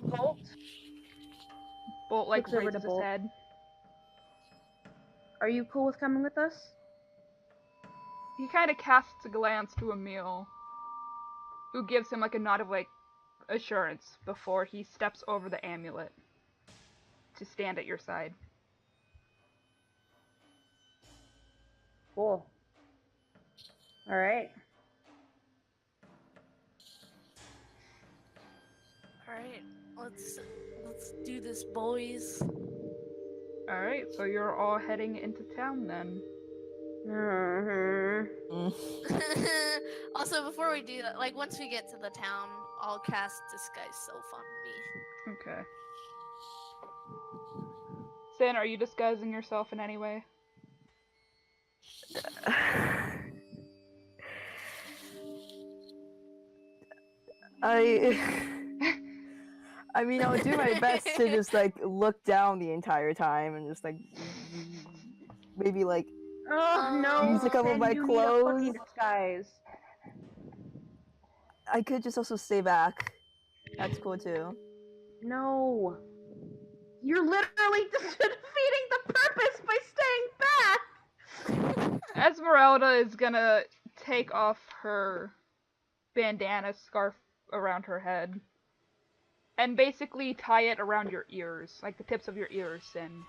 Bolt, Bolt like Looks over to raises his Bolt. head. are you cool with coming with us? He kind of casts a glance to Emil, who gives him like a nod of like assurance before he steps over the amulet to stand at your side. Cool. All right. Alright, let's do this, boys. Alright, so you're all heading into town then. Mhm. Mm. Also, before we do that, like once we get to the town, I'll cast Disguise Self on me. Okay. Sin, are you disguising yourself in any way? I mean, I'll do my best to just like look down the entire time and just like maybe like Oh no! Use a couple of Sin, my you need a fucking clothes. disguise. I could just also stay back. That's cool too. No. You're literally defeating the purpose by staying back. Esmeralda is gonna take off her bandana scarf around her head and basically tie it around your ears, like the tips of your ears, Sin.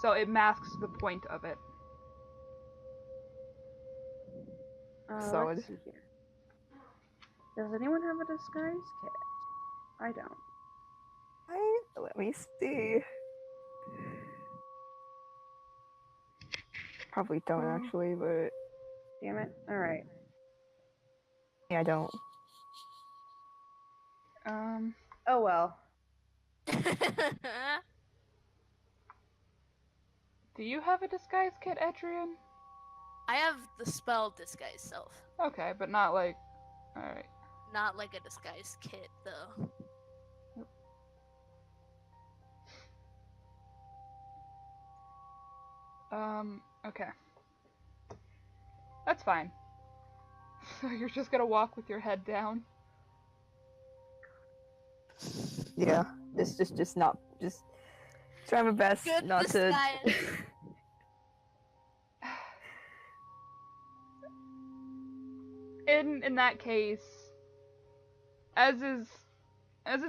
So it masks the point of it. Solid. Let's see here. Does anyone have a disguise kit? I don't. Let me see. Probably don't actually, but Damn it. Alright. yeah, I don't. Oh well. Do you have a disguise kit, Edrian? I have the spell Disguise Self. Okay, but not like... Alright. Not like a disguise kit, though. Okay. That's fine. So you're just gonna walk with your head down? Yeah, just not just try my best Good not to. disguise. In that case, as is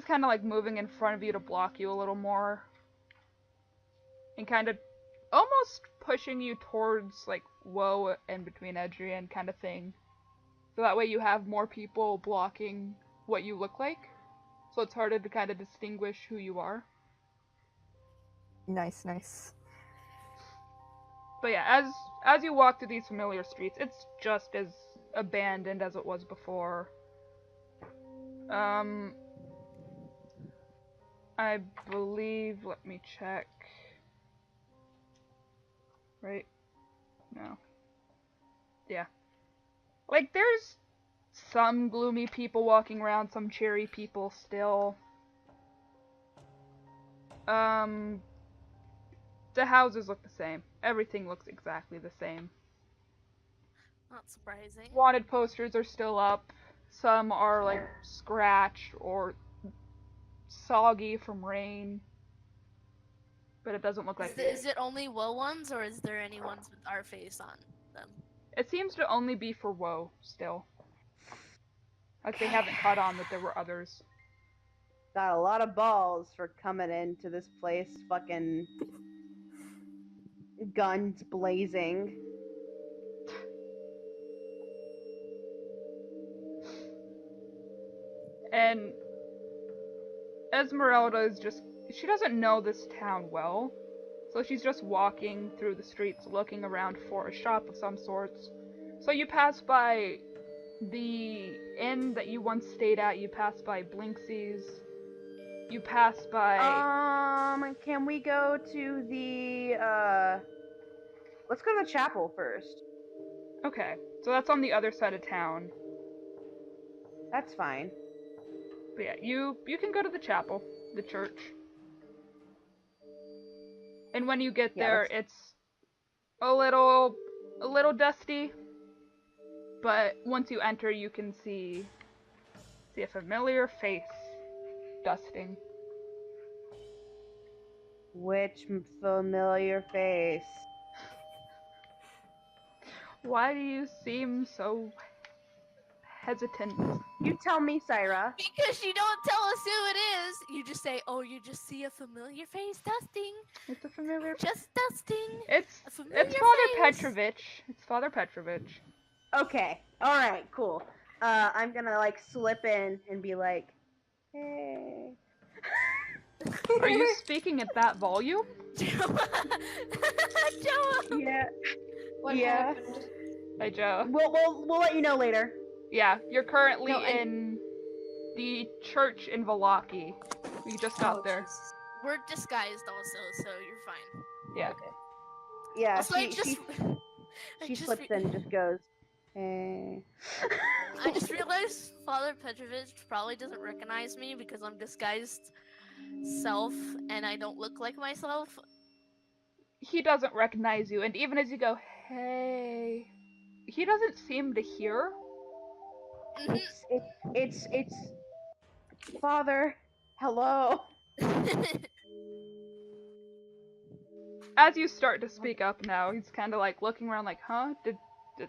kind of like moving in front of you to block you a little more, and kind of almost pushing you towards like Woe and between Edrian kind of thing. So that way you have more people blocking what you look like, so it's harder to kind of distinguish who you are. Nice, nice. But yeah, as you walk through these familiar streets, it's just as abandoned as it was before. I believe, let me check. Right? No. Yeah. Like, there's some gloomy people walking around, some cheery people still. The houses look the same. Everything looks exactly the same. Not surprising. Wanted posters are still up. Some are, like, scratched or soggy from rain. But it doesn't look like Is it only woe ones, or is there any ones with our face on them? It seems to only be for woe still. Like they haven't caught on that there were others. Got a lot of balls for coming into this place, fucking guns blazing. And Esmeralda is just, she doesn't know this town well. So she's just walking through the streets looking around for a shop of some sorts. So you pass by the inn that you once stayed at, you pass by Blinksy's, you pass by... Can we go to the, let's go to the chapel first. Okay, so that's on the other side of town. That's fine. But yeah, you can go to the chapel, the church. And when you get there, it's a little dusty. But once you enter, you can see a familiar face dusting. Which familiar face? Why do you seem so hesitant? You tell me, Syra. Because you don't tell us who it is. You just say, "Oh, you just see a familiar face dusting." It's a familiar. Just dusting. It's A familiar Father face. Petrovich. It's Father Petrovich. Okay. All right. Cool. I'm gonna like slip in and be like, "Hey." Are you speaking at that volume? Joe. Yeah. What Yeah. happened? Hi, Joe. We'll let you know later. Yeah, you're currently No, in the church in Valaki. We just got there. Jesus. We're disguised also, so you're fine. Yeah. Okay. Yeah. Also, she slips in and just goes, "Hey." I just realized Father Petrovich probably doesn't recognize me because I'm disguised self and I don't look like myself. He doesn't recognize you, and even as you go, hey, he doesn't seem to hear. It's Father. Hello. As you start to speak up now, he's kind of like looking around like, huh? Did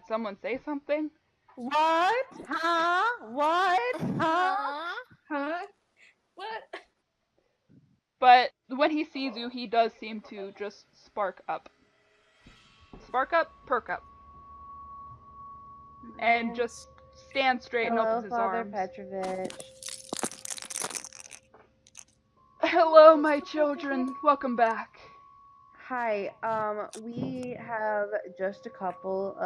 someone say something? What? Huh? What? Huh? Huh? What? But when he sees you, he does seem to just spark up. Spark up, perk up. And just stand straight and Hello, opens his Father arms. Petrovich. Hello, my children. Welcome back. Hi. We have just a couple,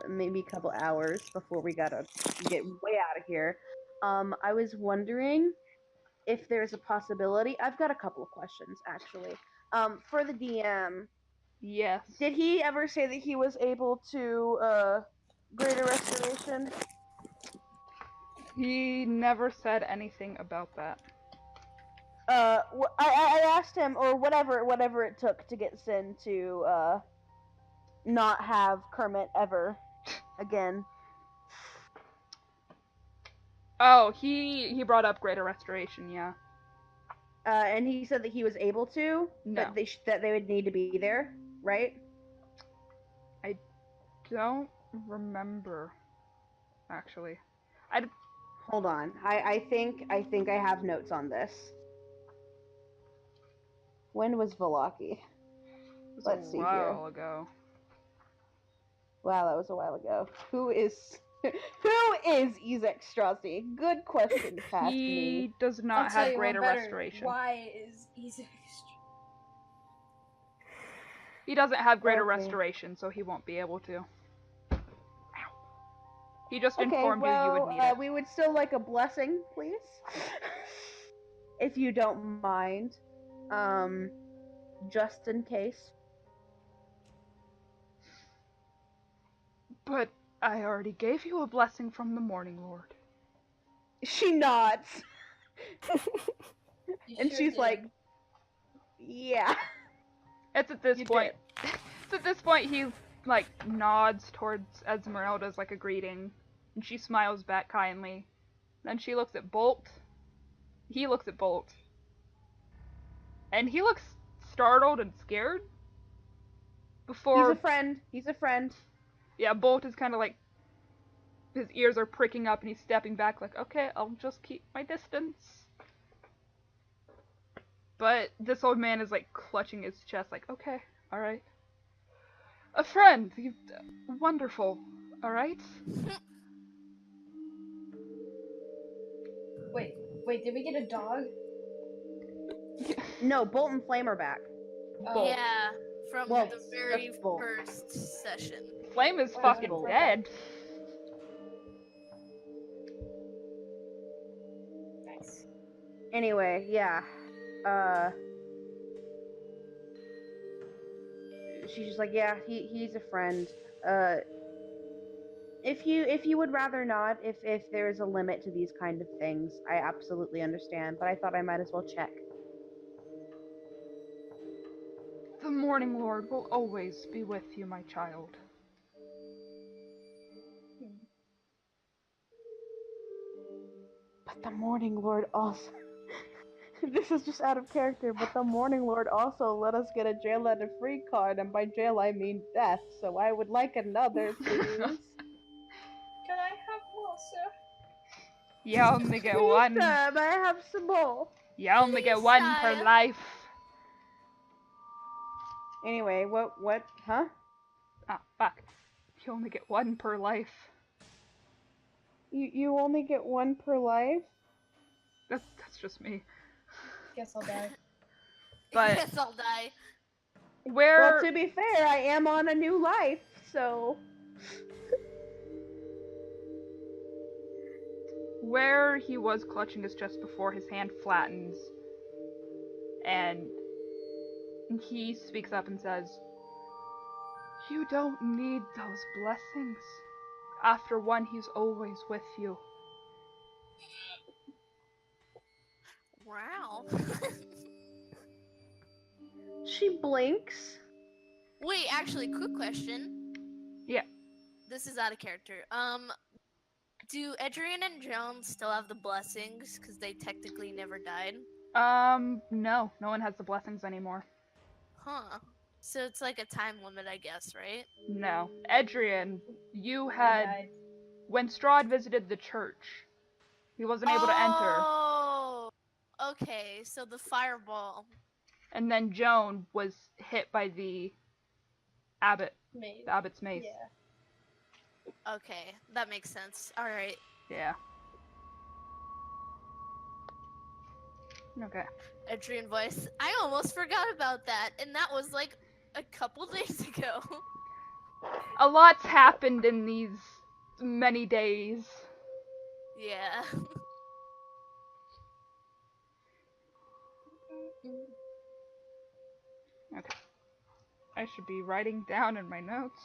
maybe a couple hours before we gotta get way out of here. I was wondering if there's a possibility. I've got a couple of questions actually. For the DM, Yes. did he ever say that he was able to greater restoration? He never said anything about that. I asked him, or whatever it took to get Sin to not have Kermit ever again. Oh, he brought up greater restoration, yeah. And he said that he was able to, No. but that they would need to be there, right? Don't remember, actually. Hold on. I think I have notes on this. When was Valaki? It was Let's a see while here. ago. Wow, that was a while ago. Who is Ezek Strassi? Good question, past He me. does I'll not tell have you one greater better. restoration. Why is easy? He doesn't have greater Okay. restoration, so he won't be able to. Ow. He just Okay, informed you would need it. we would still like a blessing, please, if you don't mind. Just in case. But I already gave you a blessing from the Morning Lord. She nods, You and sure she's did. like, "Yeah." It's at this You point. It's at this point he like nods towards Esmeralda as like a greeting, and she smiles back kindly. Then she looks at Bolt. He looks at Bolt, and he looks startled and scared. He's Before, a friend. He's a friend. yeah, Bolt is kind of like his ears are pricking up, and he's stepping back, like, okay, I'll just keep my distance. But this old man is like clutching his chest, like, okay, all right. A friend, wonderful, all right. Wait, did we get a dog? No, Bolt and Flame are back. Bolt. Yeah, from Well, the very just Bolt. first session. Flame is Wow, fucking Bolt. dead. Nice. Anyway, yeah. She's just like, yeah, he's a friend. If you would rather not, if there is a limit to these kind of things, I absolutely understand. But I thought I might as well check. The Morning Lord will always be with you, my child. But the Morning Lord also. This is just out of character, but the Morning Lord also let us get a jail at a free card, and by jail I mean death, so I would like another, please. Can I have more, sir? You only get Please, one. sir, may I have some more? You only get Please, one per sire. life. Anyway, what, huh? Ah, fuck. You only get one per life. You only get one per life? That's just me. Guess I'll die. But Yes, I'll die. where Well, to be fair, I am on a new life, so... where he was clutching his chest before, his hand flattens, and he speaks up and says, "You don't need those blessings. After one, he's always with you." Wow. She blinks. Wait, actually, quick question. Yeah. This is out of character. Do Adrian and Joan still have the blessings? Because they technically never died. No one has the blessings anymore. Huh. So it's like a time limit, I guess, right? No. Adrian, you I had, died. when Strahd visited the church, he wasn't able to enter. Oh. Okay, so the fireball. And then Joan was hit by the abbot's mace. Yeah. Okay, that makes sense. All right. Yeah. Okay. Adrian voice. I almost forgot about that, and that was like a couple days ago. A lot's happened in these many days. Yeah. Okay. I should be writing down in my notes.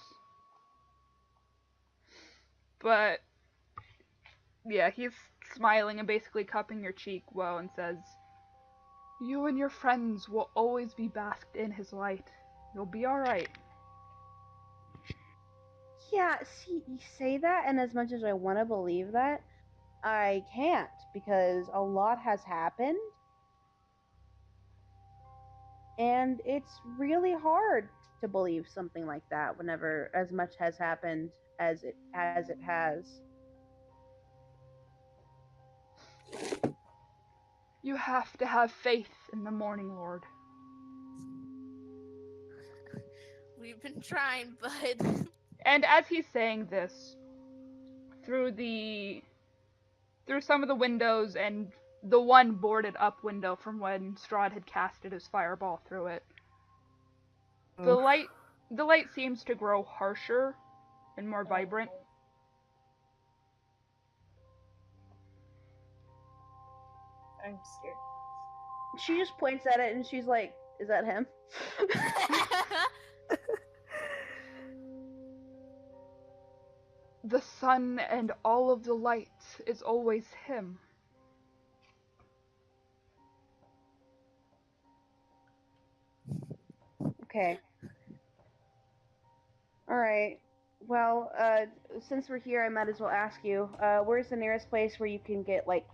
But yeah, he's smiling and basically cupping your cheek well and says, "You and your friends will always be basked in his light. You'll be alright." Yeah, see, you say that, and as much as I want to believe that, I can't, because a lot has happened. And it's really hard to believe something like that whenever as much has happened as it has. You have to have faith in the Morning Lord. We've been trying, but And as he's saying this, through some of the windows and the one boarded up window from when Strahd had casted his fireball through it, the light seems to grow harsher and more vibrant. I'm scared. She just points at it and she's like, "Is that him?" the sun and all of the light is always him. Okay. Alright. Well, since we're here, I might as well ask you, where's the nearest place where you can get, like,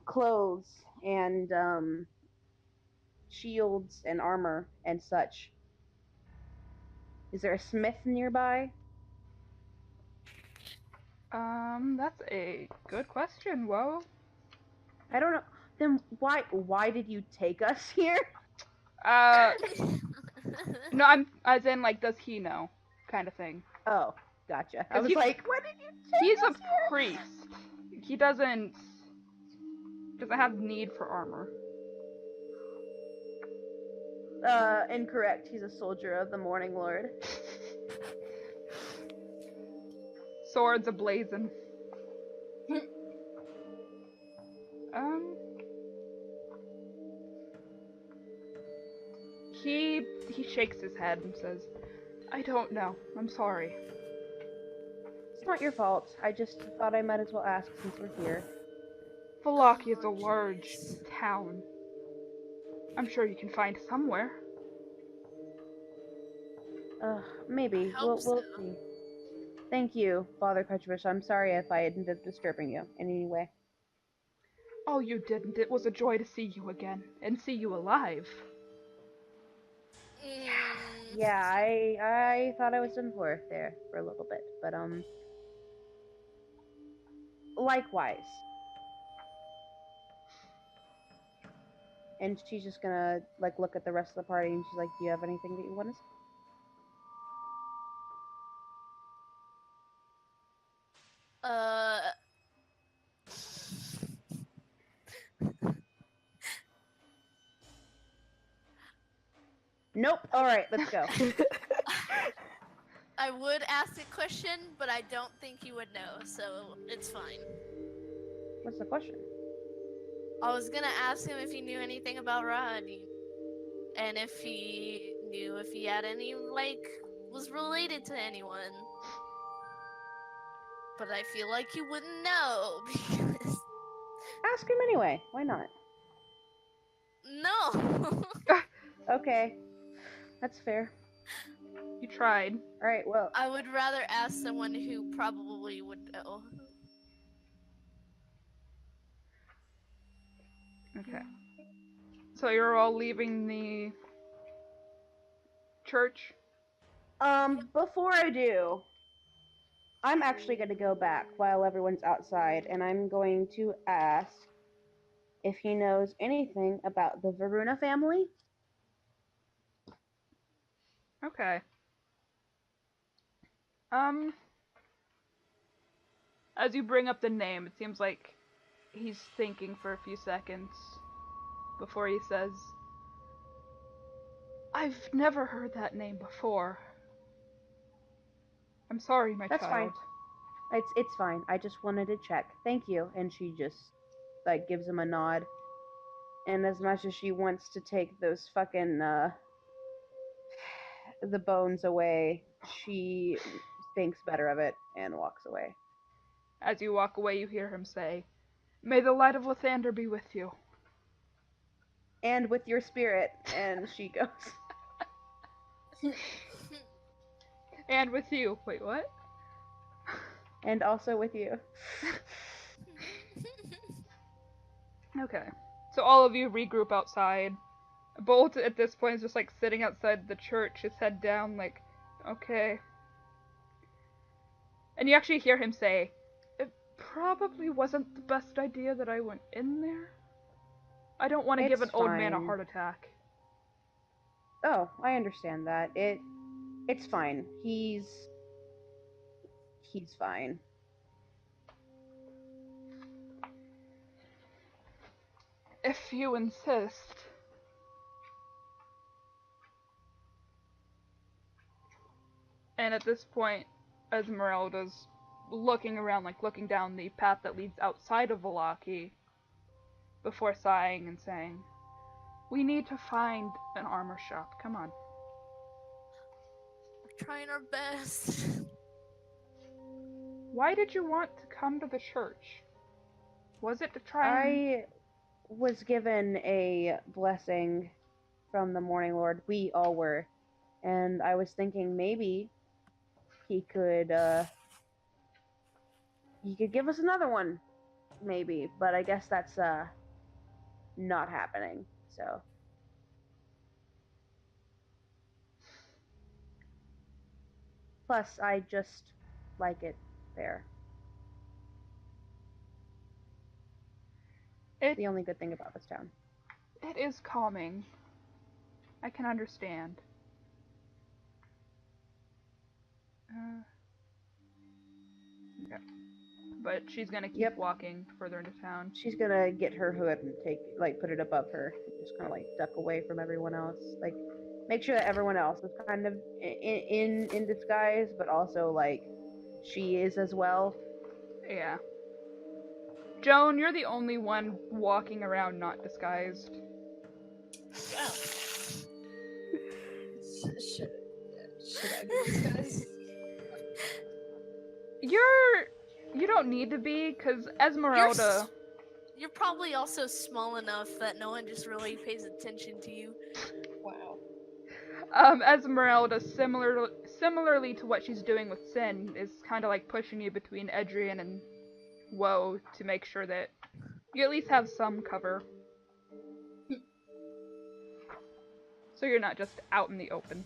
clothes and, shields and armor and such? Is there a smith nearby? That's a good question, Whoa. I don't know. Then why did you take us here? No, I'm, as in, like, does he know? Kind of thing. Oh, gotcha. I 'Cause was he- like, why did you take He's us a here? priest. He doesn't have need for armor. Incorrect. He's a soldier of the Morning Lord. Swords ablazing. He shakes his head and says, I don't know. I'm sorry. It's not your fault. I just thought I might as well ask since we're here. Valaki is a Oh, large jeez. town. I'm sure you can find somewhere. Maybe. I We'll hope so. see. Thank you, Father Petrovich. I'm sorry if I ended up disturbing you in any way. Oh, you didn't. It was a joy to see you again, and see you alive. Mm, Yeah, I thought I was done for there for a little bit, but likewise. And she's just gonna like look at the rest of the party, and she's like, "Do you have anything that you want to say?" uh, Nope. All right, let's go. I would ask a question, but I don't think he would know, so it's fine. What's the question? I was gonna ask him if he knew anything about Rod, and if he knew if he had any, like, was related to anyone. But I feel like he wouldn't know, because... Ask him anyway. Why not? No! Okay, that's fair. You tried. All right. Well, I would rather ask someone who probably would know. Okay. So you're all leaving the church? before I do, I'm actually going to go back while everyone's outside, and I'm going to ask if he knows anything about the Varuna family. Okay. As you bring up the name, it seems like he's thinking for a few seconds before he says, I've never heard that name before. I'm sorry, my That's child. fine. It's fine. I just wanted to check. Thank you. And she just like gives him a nod. And as much as she wants to take those fucking the bones away, she thinks better of it and walks away. As you walk away, you hear him say, May the light of Lathander be with you. And with your spirit. And she goes. And with you. Wait, what? And also with you. Okay. So all of you regroup outside. Bolt at this point is just like sitting outside the church, his head down, like, okay. And you actually hear him say, It probably wasn't the best idea that I went in there. I don't want to give an It's old man a fine. heart attack. Oh, I understand that. It's fine. He's fine. If you insist. And at this point, Esmeralda's looking around, like looking down the path that leads outside of Valaki, before sighing and saying, We need to find an armor shop. Come on. We're trying our best. Why did you want to come to the church? Was it to try and... I was given a blessing from the Morning Lord. We all were. And I was thinking maybe he could give us another one. Maybe. But I guess that's not happening. So plus I just like it there. The only good thing about this town. It is calming. I can understand. Okay. But she's gonna keep walking further into town. She's gonna get her hood and put it above her, just kind of duck away from everyone else. Make sure that everyone else is kind of in disguise, but also she is as well. Yeah. Joan, you're the only one walking around not disguised. Wow. Should I be disguised? You don't need to be, because Esmeralda... You're probably also small enough that no one just really pays attention to you. Wow. Esmeralda, similarly to what she's doing with Sin, is kind of pushing you between Edrian and Woe to make sure that you at least have some cover. So you're not just out in the open.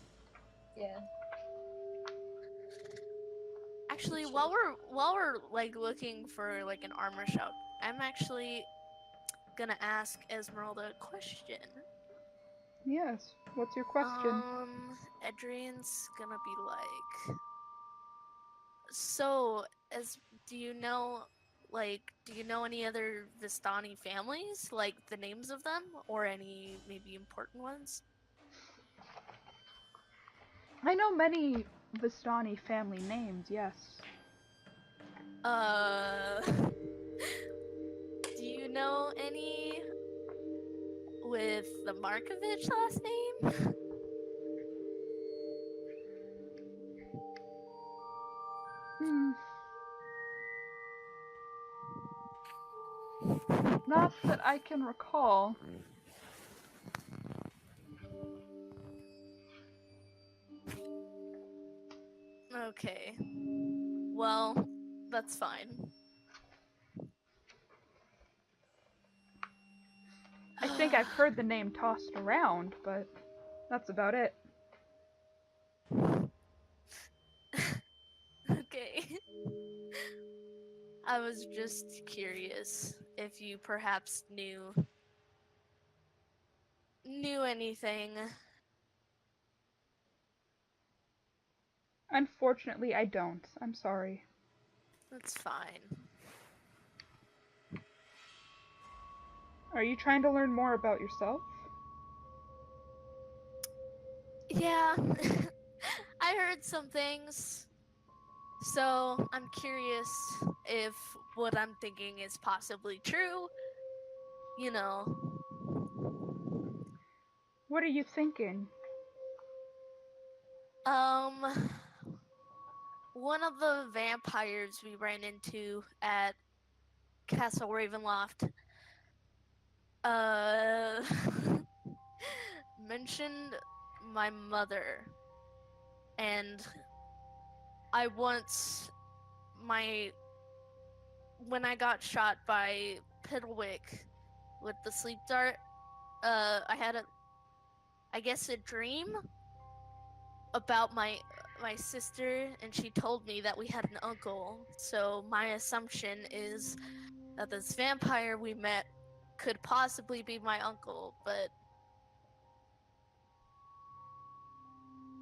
Yeah. Actually, while we're looking for an armor shop, I'm actually gonna ask Esmeralda a question. Yes. What's your question? Adrian's gonna be like, so do you know any other Vistani families, the names of them, or any maybe important ones? I know many Vistani family names, yes. Do you know any with the Markovich last name? Not that I can recall. Okay. Well, that's fine. I think I've heard the name tossed around, but that's about it. Okay. I was just curious if you perhaps knew anything. Unfortunately, I don't. I'm sorry. That's fine. Are you trying to learn more about yourself? Yeah. I heard some things. So, I'm curious if what I'm thinking is possibly true. You know. What are you thinking? One of the vampires we ran into at Castle Ravenloft, mentioned my mother, and when I got shot by Piddlewick with the sleep dart, I had a dream about my sister, and she told me that we had an uncle. So my assumption is that this vampire we met could possibly be my uncle, but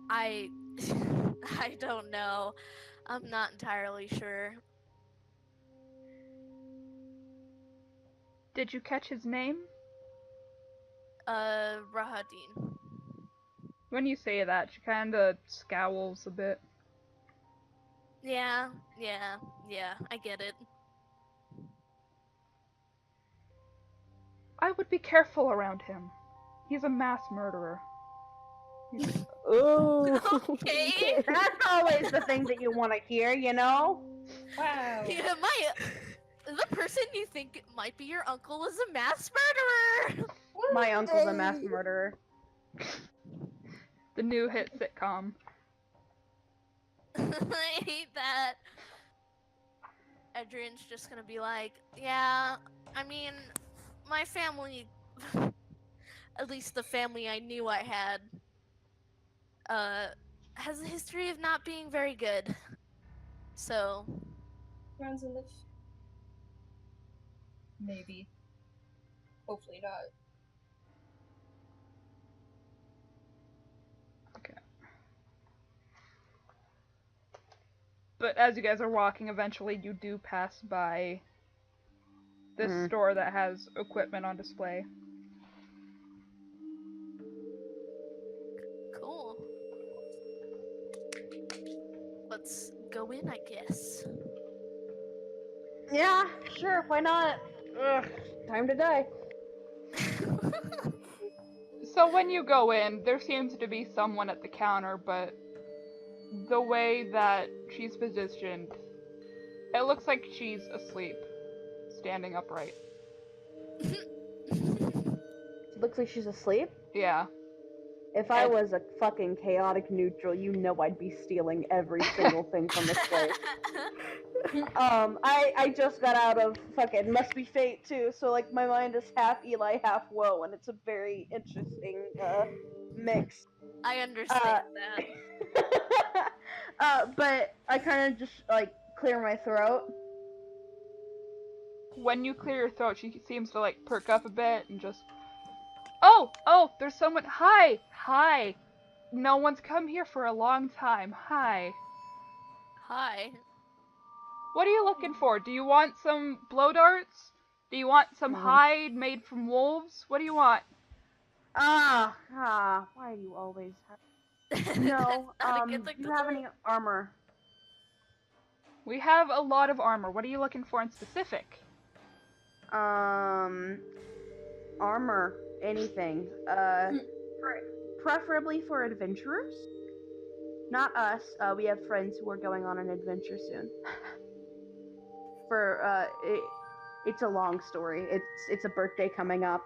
I don't know. I'm not entirely sure. Did you catch his name? Rahadin. When you say that, she kinda scowls a bit. Yeah, I get it. I would be careful around him. He's a mass murderer. Oh. Okay. That's always the thing that you want to hear, you know? Wow. Yeah, the person you think might be your uncle is a mass murderer. My uncle's a mass murderer. The new hit sitcom. I hate that. Adrian's just gonna be like, yeah, I mean, my family, at least the family I knew I had, has a history of not being very good. So, Runs in the. Maybe. Hopefully not. But as you guys are walking, eventually you do pass by this Mhm. store that has equipment on display. cool. Let's go in, I guess. Yeah, sure, why not? Ugh, time to die. So when you go in, there seems to be someone at the counter, but the way that she's positioned, it looks like she's asleep, standing upright. Looks like she's asleep. Yeah. If I And- was a fucking chaotic neutral, you know I'd be stealing every single thing from this place. I just got out of fucking Must Be Fate too, so like my mind is half Eli, half Woe, and it's a very interesting mix. I understand that. But I kind of just like clear my throat. When you clear your throat, she seems to like perk up a bit and just, oh, there's someone. Hi. No one's come here for a long time. Hi. Hi. What are you looking for? Do you want some blow darts? Do you want some Mhm. hide made from wolves? What do you want? Why do you always have... No, Not a good thing do to you have do. any armor? We have a lot of armor. What are you looking for in specific? Armor, anything. Preferably for adventurers. Not us. We have friends who are going on an adventure soon. It's a long story. It's a birthday coming up.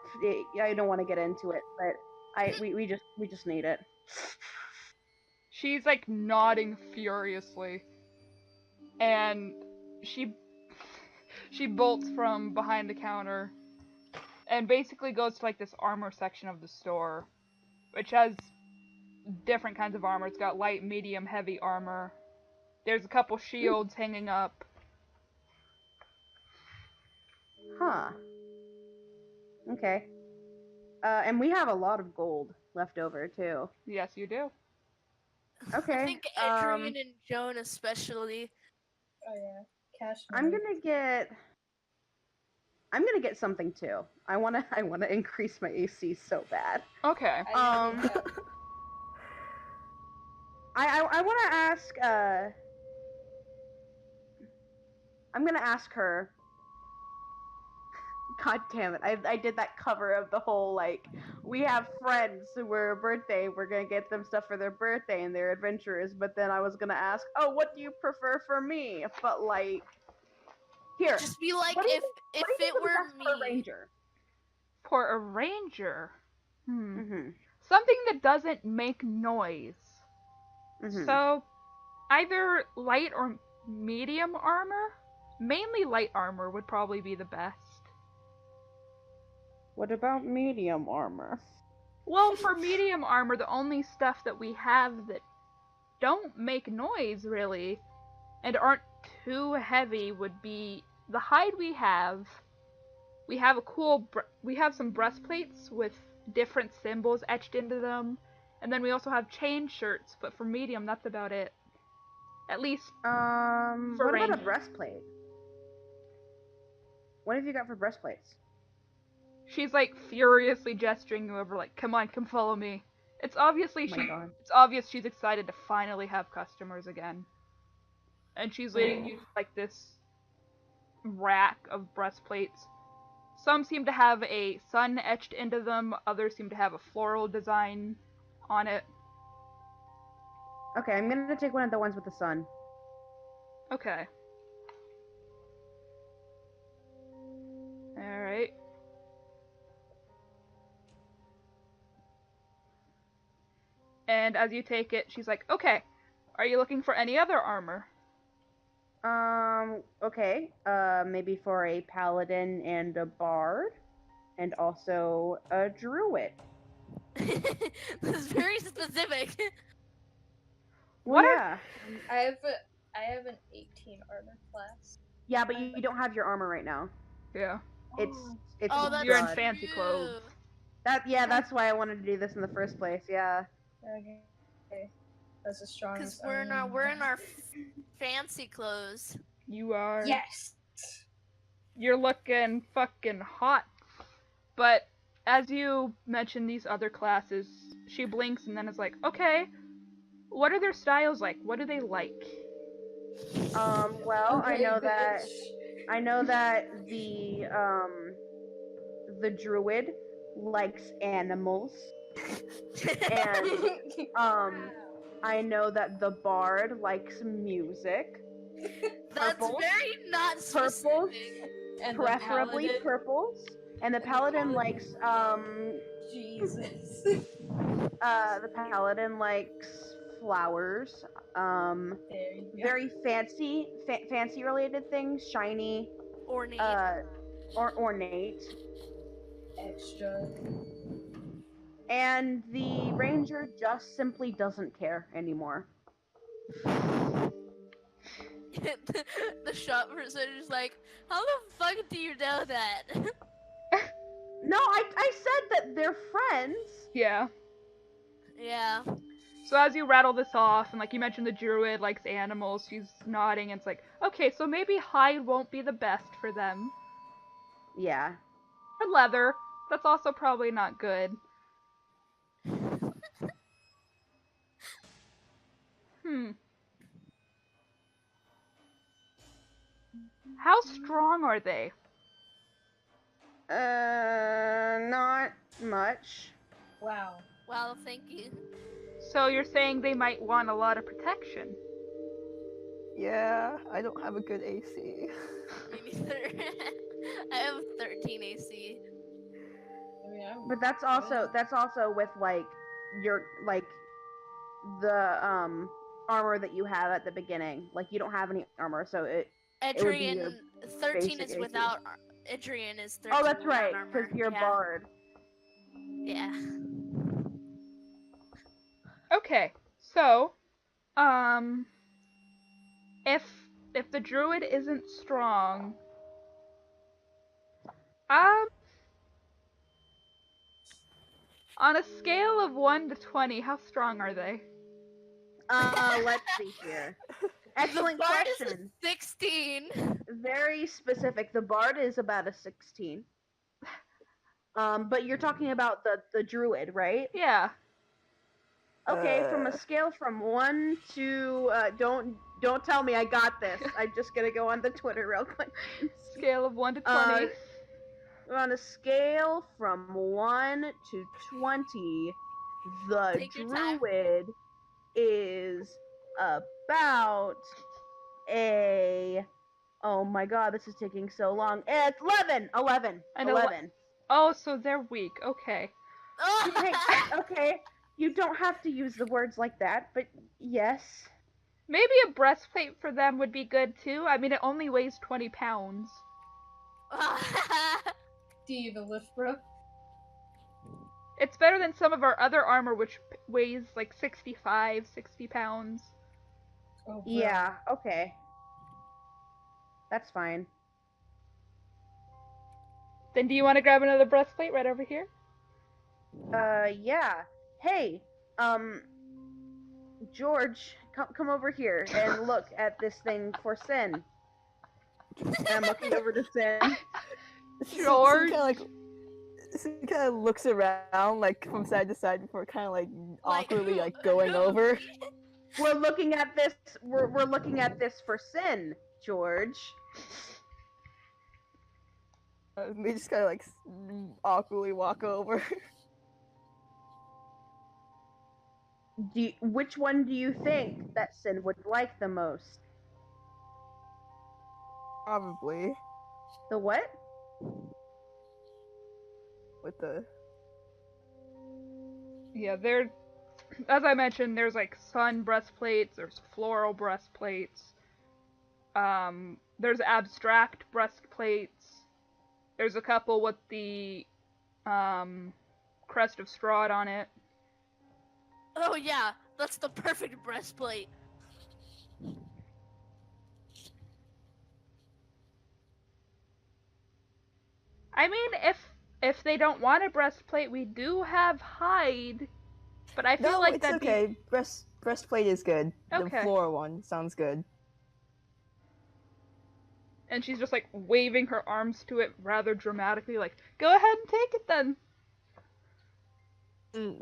I don't want to get into it, but we just need it. She's like nodding furiously, and she bolts from behind the counter and basically goes to like this armor section of the store, which has different kinds of armor. It's got light, medium, heavy armor. There's a couple shields hanging up. Huh. Okay. And we have a lot of gold left over too. Yes, you do. Okay. I think Adrian and Joan especially. Oh yeah. Cash I'm money. gonna get something too. I wanna increase my AC so bad. Okay. I already have. I wanna ask I'm gonna ask her. God damn it! I did that cover of the whole like we have friends who are birthday. We're gonna get them stuff for their birthday and their adventures. But then I was gonna ask, oh, what do you prefer for me? But like, here, Just be like, what do you if what do you think it would be were best for a me. ranger? For a ranger, Mm-hmm. something that doesn't make noise. Mm-hmm. So, either light or medium armor. Mainly light armor would probably be the best. What about medium armor? Well, for medium armor, the only stuff that we have that don't make noise really and aren't too heavy would be the hide we have. We have we have some breastplates with different symbols etched into them, and then we also have chain shirts. But for medium, that's about it. At least for what about a range. breastplate? What have you got for breastplates? She's like furiously gesturing you over, like, "Come on, come follow me." It's obviously Oh my God. it's obvious she's excited to finally have customers again, and she's leading you to like this rack of breastplates. Some seem to have a sun etched into them. Others seem to have a floral design on it. Okay, I'm gonna take one of the ones with the sun. Okay. Alright. And as you take it, she's like, okay, are you looking for any other armor? Okay. Maybe for a paladin and a bard, and also a druid. This is very specific. What are- Yeah. I have an 18 armor class. Yeah, but you don't have your armor right now. Yeah. It's Oh, that's You're in Strahd. fancy clothes. That's why I wanted to do this in the first place. Yeah. Okay. That's a strong. Because we're in our fancy clothes. You are. Yes. You're looking fucking hot. But as you mention these other classes, she blinks and then is like, okay, what are their styles like? What do they like? Well, Okay, I know that the druid likes animals, and I know that the bard likes music. That's Purples? very not Purples, specific. And the preferably paladin- purples, and the paladin likes Jesus. the paladin likes flowers, There you go. very fancy related things, shiny, Ornate. or ornate. Extra. And the ranger just simply doesn't care anymore. The shop person is like, how the fuck do you know that? No, I said that they're friends. Yeah. Yeah. So as you rattle this off, and like you mentioned the druid likes animals, she's nodding, and it's like, okay, so maybe hide won't be the best for them. Yeah. Or leather. That's also probably not good. How strong are they? Not much. Wow. Well, thank you. So you're saying they might want a lot of protection? Yeah, I don't have a good AC. Me neither. I have 13 AC. I mean, I'm But that's also with like your the armor that you have at the beginning. Like you don't have any armor, so it would be your Adrian, 13 basic is AC. without. Adrian is 13. Oh, that's without right, armor. because you're yeah. bard. Yeah. Okay, so, if the druid isn't strong, on a scale of 1 to 20, how strong are they? Let's see here. Excellent The bard is a question. 16. Very specific. The bard is about a 16. But you're talking about the druid, right? Yeah. Okay, from a scale from 1 to don't tell me I got this. I'm just gonna go on the Twitter real quick. Scale of 1 to 20. On a scale from 1 to 20, the Take your time. druid is about a. Oh my god, this is taking so long. It's 11! 11! And 11. Oh, so they're weak. Okay. Hey, okay, you don't have to use the words like that, but yes. Maybe a breastplate for them would be good too. I mean, it only weighs 20 pounds. Do you even lift, bro? It's better than some of our other armor, which weighs like 65, 60 pounds. Oh, bro. Yeah, okay. That's fine. Then do you want to grab another breastplate right over here? Yeah. Hey, George, come over here and look at this thing for Sin. And I'm looking over to Sin. George? Kind of looks around like from side to side before kind of like awkwardly who- like going who? over. We're looking at this. We're looking at this for Sin, George. We just kind of like awkwardly walk over. Which one do you think that Sin would like the most? Probably. The what? with the. Yeah, as I mentioned, there's like sun breastplates, there's floral breastplates, there's abstract breastplates, there's a couple with the crest of Strahd on it. Oh yeah, that's the perfect breastplate. I mean, if they don't want a breastplate, we do have hide, but I feel No, like it's that'd okay. Breastplate is good. The Okay. floor one sounds good. And she's just like waving her arms to it rather dramatically, like, go ahead and take it then.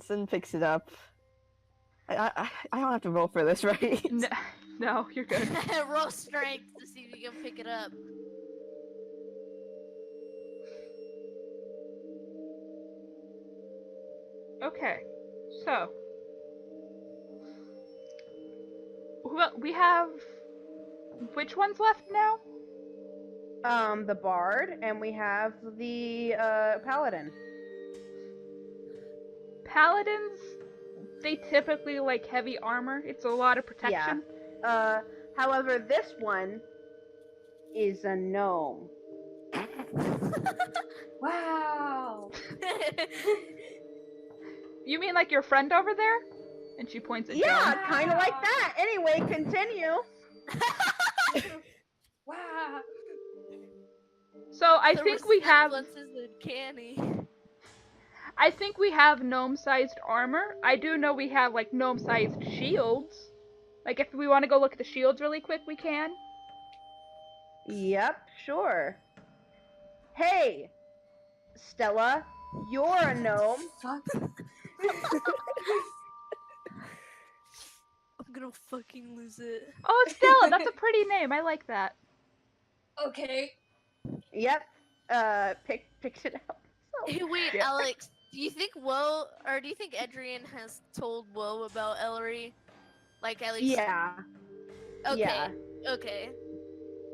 Sin picks it up. I don't have to roll for this, right? No, you're good. Roll strength to see if you can pick it up. Okay, so we have which ones left now? The bard, and we have the paladin. Paladins, they typically like heavy armor. It's a lot of protection. However, this one is a gnome. Wow. You mean like your friend over there? And she points at Yeah, Joan. kind of like that. Anyway, continue. Wow. So I The think we have. resemblance is uncanny. I think we have gnome-sized armor. I do know we have like gnome-sized shields. Like if we want to go look at the shields really quick, we can. Yep, sure. Hey, Stella, you're a gnome. Fuck. I'm gonna fucking lose it. Oh, Stella, that's a pretty name. I like that. Okay. Yep. Picked it out. So, Hey, wait, Yeah. Alex. Do you think do you think Adrian has told Woe about Ellery? Like at least. yeah. Okay. Yeah. Okay.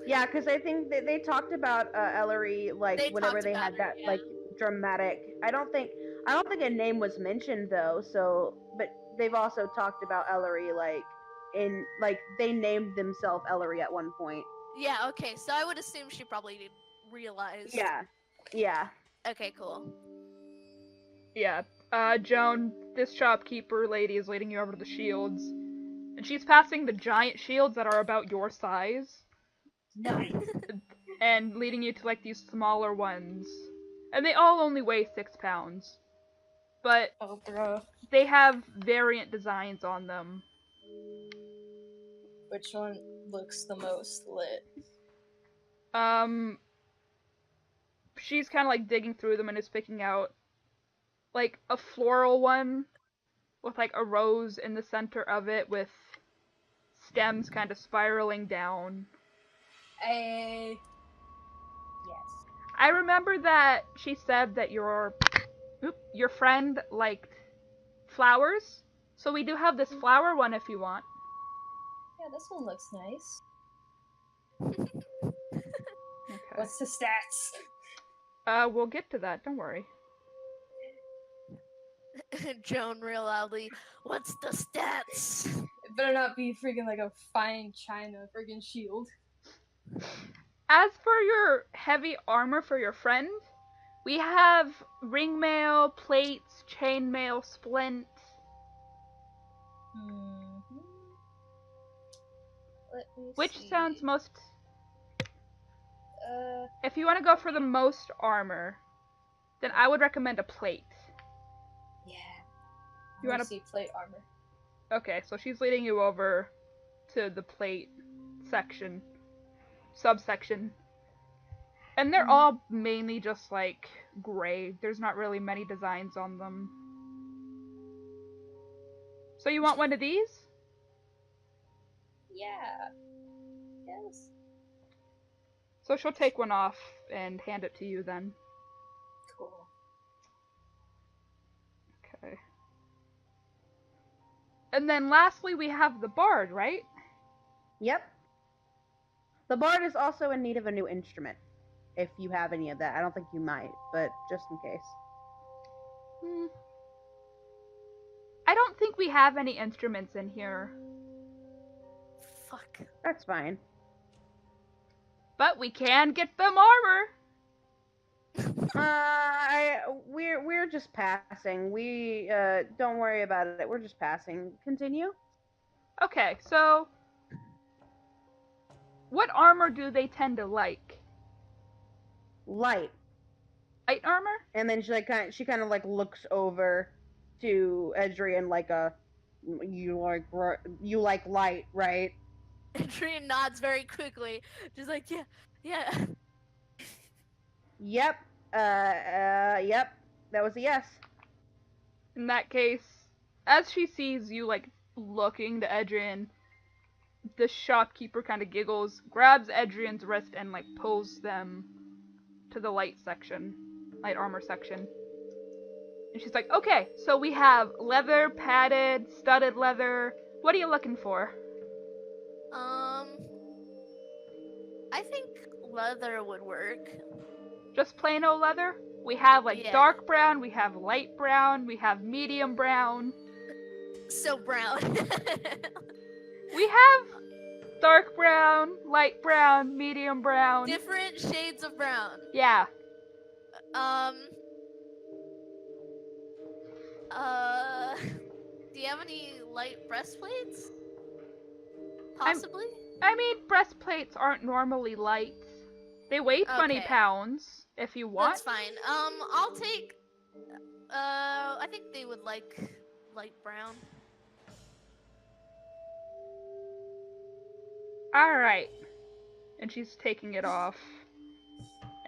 Yeah, because I think that they talked about Ellery like They whenever talked they about had her, that yeah. like dramatic. I don't think a name was mentioned though. So, but they've also talked about Ellery like in like they named themselves Ellery at one point. Yeah. Okay. So I would assume she probably didn't realize. Yeah. Yeah. Okay. Cool. Yeah. Joan, this shopkeeper lady is leading you over to the shields. And she's passing the giant shields that are about your size. Nice. And leading you to like these smaller ones. And they all only weigh 6 pounds. But Oh, bro. they have variant designs on them. Which one looks the most lit? She's kind of like digging through them and is picking out like a floral one with like a rose in the center of it with stems kind of spiraling down. Yes. I remember that she said that your friend liked flowers, so we do have this flower one if you want. Yeah, this one looks nice. Okay. What's the stats? We'll get to that, don't worry. Joan real loudly. What's the stats? It better not be freaking like a fine china freaking shield. As for your heavy armor for your friend, we have ring mail, plates, chain mail, splint. Mm-hmm. Let me Which see. sounds most... If you want to go for the most armor, then I would recommend a plate. Yeah. You I wanna- see plate armor. Okay, so she's leading you over to the plate section, subsection. And they're all mainly just like gray. There's not really many designs on them. So you want one of these? Yeah. Yes. So she'll take one off and hand it to you then. Cool. Okay. And then lastly we have the bard, right? Yep. The bard is also in need of a new instrument. If you have any of that, I don't think you might, but just in case. don't think we have any instruments in here. Fuck. That's fine. But we can get them armor. We're just passing. We don't worry about it. We're just passing. Continue. Okay, so what armor do they tend to like? Light. Light armor? And then she kind of like looks over to Edrian like you like light, right? Adrian nods very quickly. Just like, yeah. Yep. Yep. That was a yes. In that case, as she sees you like looking to Edrian, the shopkeeper kind of giggles, grabs Edrian's wrist, and like pulls them to the light armor section. And she's like, okay, so we have leather, padded, studded leather. What are you looking for? I think leather would work. Just plain old leather? We have like Yeah. dark brown, we have light brown, we have medium brown. So brown. We have dark brown, light brown, medium brown. Different shades of brown. Yeah. Do you have any light breastplates? Possibly? I mean, breastplates aren't normally light. They weigh 20 Okay. pounds, if you want. That's fine. I'll take. I think they would like light brown. Alright. And she's taking it off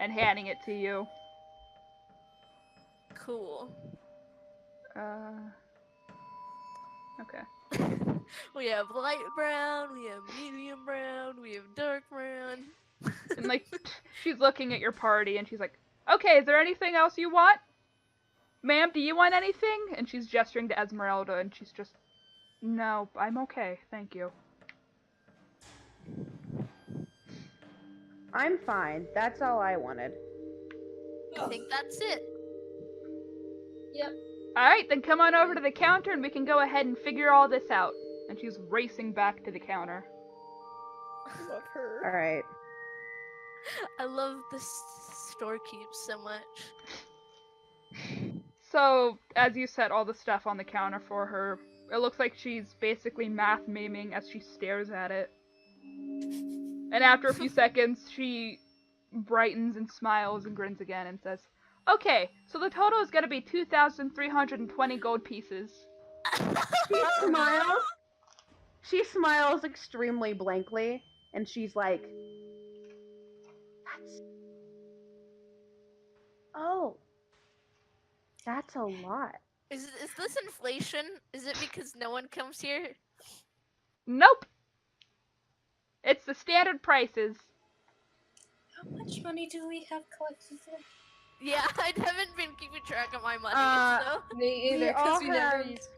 and handing it to you. Cool. Okay. We have light brown, we have medium brown, we have dark brown. And like, she's looking at your party and she's like, okay, is there anything else you want? Ma'am, do you want anything? And she's gesturing to Esmeralda and she's just, no, I'm okay, thank you. I'm fine. That's all I wanted. I think that's it. Yep. Alright, then come on over to the counter and we can go ahead and figure all this out. And she's racing back to the counter. Love her. All right. I love this storekeep so much. So, as you set all the stuff on the counter for her, it looks like she's basically math miming as she stares at it. And after a few seconds, she brightens and smiles and grins again and says, okay, so the total is going to be 2,320 gold pieces. She smiles. She smiles extremely blankly, and she's like, that's a lot. Is this inflation? Is it because no one comes here? Nope! It's the standard prices. How much money do we have collected today? Yeah, I haven't been keeping track of my money, so. Me either, We all because we never have- use.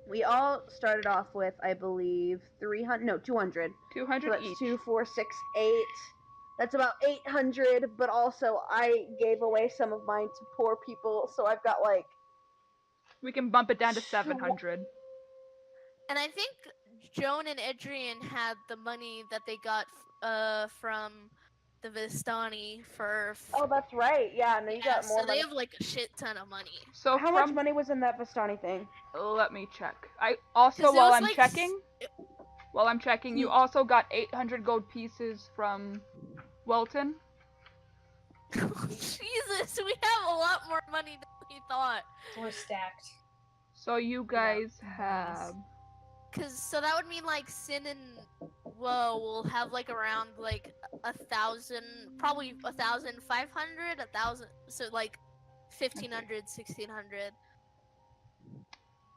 We all started off with, I believe, 200. 200 So that's each. 2, 4, 6, 8. That's about 800, but also I gave away some of mine to poor people, so I've got like... We can bump it down to 700. And I think Joan and Adrian had the money that they got from the Vistani for. Oh, that's right. Yeah, no, you got more so money. they have like a shit ton of money. So How much money was in that Vistani thing? Let me check. I also, 'Cause it while was I'm like checking, you also got 800 gold pieces from Welton. Jesus, we have a lot more money than we thought. We're stacked. So you guys have... So that would mean like Sin and will have like around like 1,000, probably 1,500, 1,000, so like 1,500, 1,600.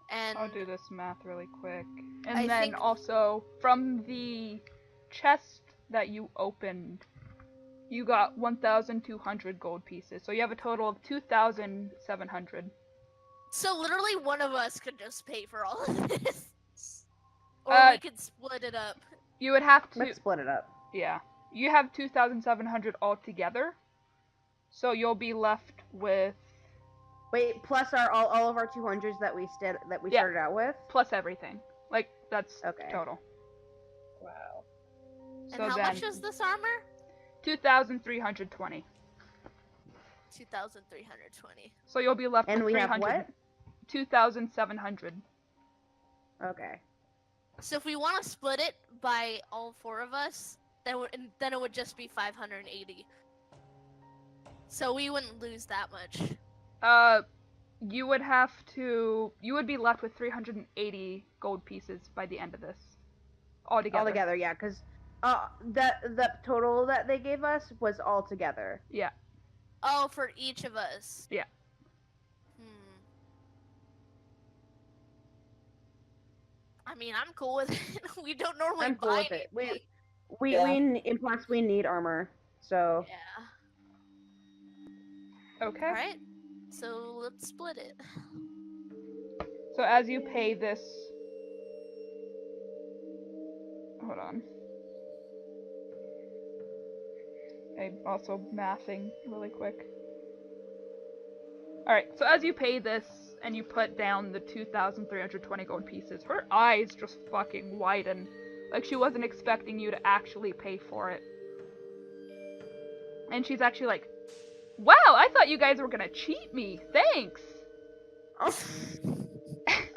And I'll do this math really quick. And I then think- also, from the chest that you opened, you got 1,200 gold pieces. So you have a total of 2,700. so literally one of us could just pay for all of this. Or Uh, we could split it up. You would have to... Let's split it up. Yeah. You have 2,700 altogether. So you'll be left with Wait, plus all of our 200s that we Yeah. started out with. Plus everything. Like, that's Okay. total. Wow. And So how then, much is this armor? 2,320. 2,320. So you'll be left And with we have 300. what? 2,700. Okay. So if we want to split it by all 4 of us, then it would just be 580. So we wouldn't lose that much. You would be left with 380 gold pieces by the end of this. Altogether. Altogether, yeah, because the total that they gave us was all together. Yeah. Oh, for each of us. Yeah. I mean, I'm cool with it. We don't normally I'm cool buy with it. anything. And plus we need armor, so. Yeah. Okay. Alright. So let's split it. So as you pay this... Hold on. I'm also mathing really quick. Alright, so as you pay this, and you put down the 2,320 gold pieces, her eyes just fucking widen. Like she wasn't expecting you to actually pay for it. And she's actually like, wow, I thought you guys were gonna cheat me. Thanks.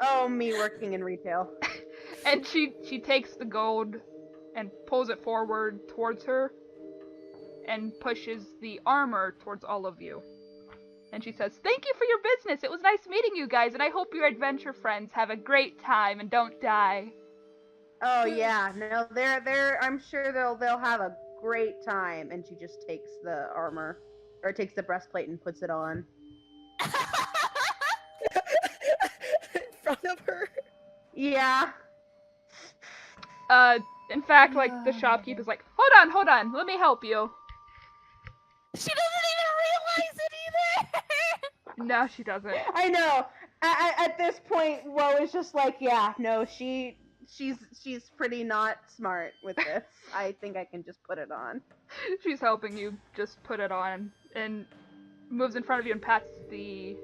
Oh, me working in retail. And she takes the gold and pulls it forward towards her and pushes the armor towards all of you. And she says, thank you for your business. It was nice meeting you guys, and I hope your adventure friends have a great time and don't die. Oh yeah, no, they're I'm sure they'll have a great time. And she just takes the armor, or takes the breastplate and puts it on. In front of her. Yeah. In fact, like, the shopkeeper's like, hold on, let me help you. She doesn't even realize it either! No, she doesn't. I know. At this point, Woe is just like, yeah, no, she's pretty not smart with this. I think I can just put it on. She's helping you just put it on, and moves in front of you and pats the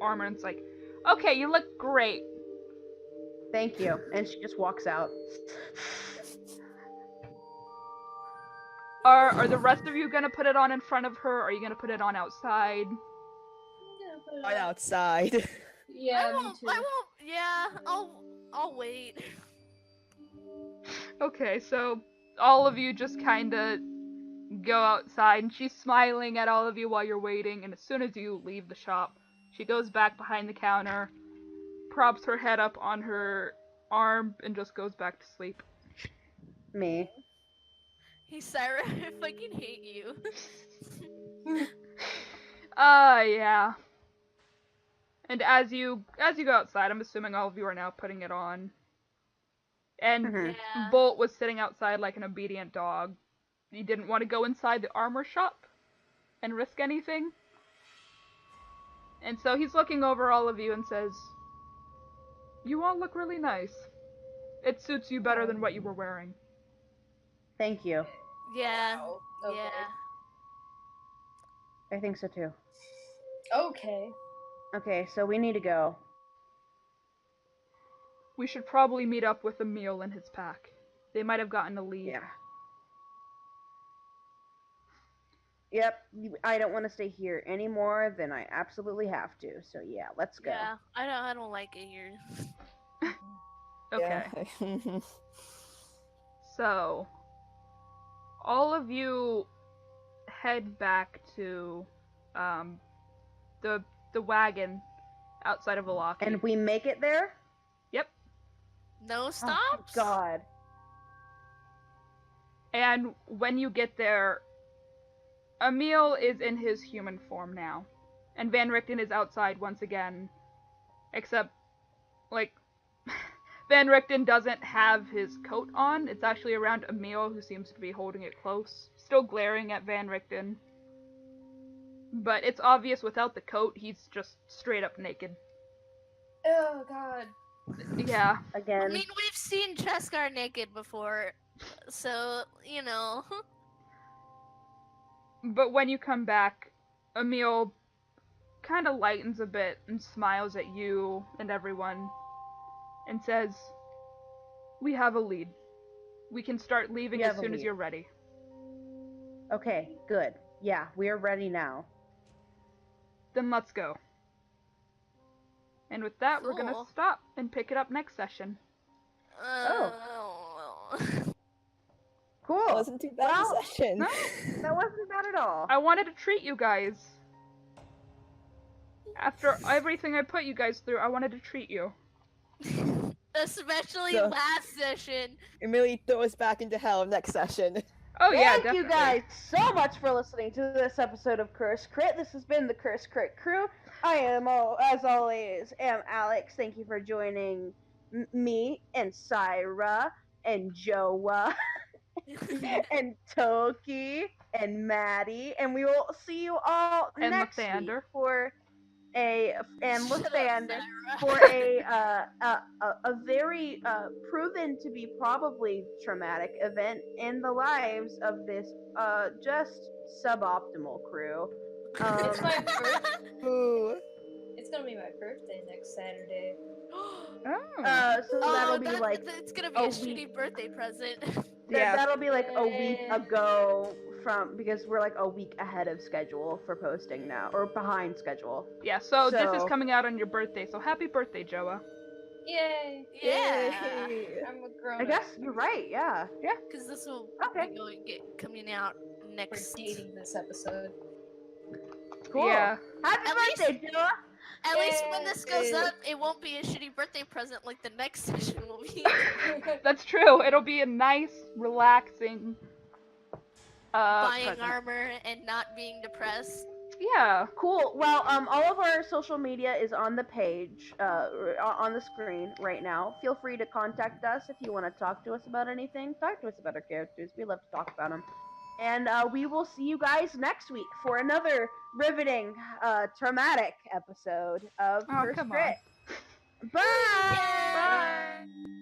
armor, and it's like, okay, you look great. Thank you. And she just walks out. Are the rest of you gonna put it on in front of her, or are you gonna put it on outside? Right outside. Yeah, me too. Yeah, I'll wait. Okay, so all of you just kinda go outside, and she's smiling at all of you while you're waiting, and as soon as you leave the shop, she goes back behind the counter, props her head up on her arm, and just goes back to sleep. Me. Hey, Sarah, I fucking hate you. Yeah. And as you go outside, I'm assuming all of you are now putting it on. And Yeah. Bolt was sitting outside like an obedient dog. He didn't want to go inside the armor shop and risk anything. And so he's looking over all of you and says, you all look really nice. It suits you better than what you were wearing. Thank you. Yeah. Wow. Okay. Yeah. I think so too. Okay. Okay, so we need to go. We should probably meet up with Emil and his pack. They might have gotten a lead. Yeah. Yep, I don't want to stay here any more than I absolutely have to. So yeah, let's go. Yeah. I don't like it here. Okay. Yeah. So, all of you head back to the wagon outside of Velaki. And we make it there? Yep. No Oh, stops? God. And when you get there, Emil is in his human form now. And Van Richten is outside once again. Except, like, Van Richten doesn't have his coat on. It's actually around Emil, who seems to be holding it close. Still glaring at Van Richten. But it's obvious without the coat, he's just straight up naked. Oh god. Yeah. Again. I mean, we've seen Cheskar naked before, so, you know. But when you come back, Emil kind of lightens a bit and smiles at you and everyone and says, "We have a lead. We can start leaving We as have a soon as lead. you're ready." Okay, good. Yeah, we are ready now. Then let's go. And with that, we're gonna Cool. stop and pick it up next session. Cool. That wasn't too bad Well, a session. no, That wasn't bad at all. I wanted to treat you guys. After everything I put you guys through, I wanted to treat you. Especially So- last session. Immediately throw us back into hell next session. Oh yeah, Thank definitely. you guys so much for listening to this episode of Curse Crit. This has been the Curse Crit crew. I am, as always, am Alex. Thank you for joining me and Syra and Joa and Toki and Maddie, and we will see you all And next week Lathander. for and Shut up, Lathander Sarah. for a very proven to be probably traumatic event in the lives of this just suboptimal crew. It's my birthday. Ooh. It's gonna be my birthday next Saturday. Oh. So that'll be like it's gonna be a a week. shitty birthday present. Yeah. that'll be like a week Yay. ago from because we're like a week ahead of schedule for posting now or behind schedule. Yeah, so this is So- coming out on your birthday, so happy birthday, Joa. Yay! Yeah. Yay. I'm a grown I guess you're right. Yeah. Because this will Okay. be coming out We're next. dating this episode. Cool. Yeah. Happy At birthday, Joa. At least when this goes Yay. up, it won't be a shitty birthday present like the next session will be. That's true. It'll be a nice, relaxing Buying present. armor and not being depressed. Yeah. Cool. Well, all of our social media is on the page, on the screen right now. Feel free to contact us if you want to talk to us about anything. Talk to us about our characters. We love to talk about them. And we will see you guys next week for another riveting, traumatic episode of Oh, First come Crit. on. Bye. Bye.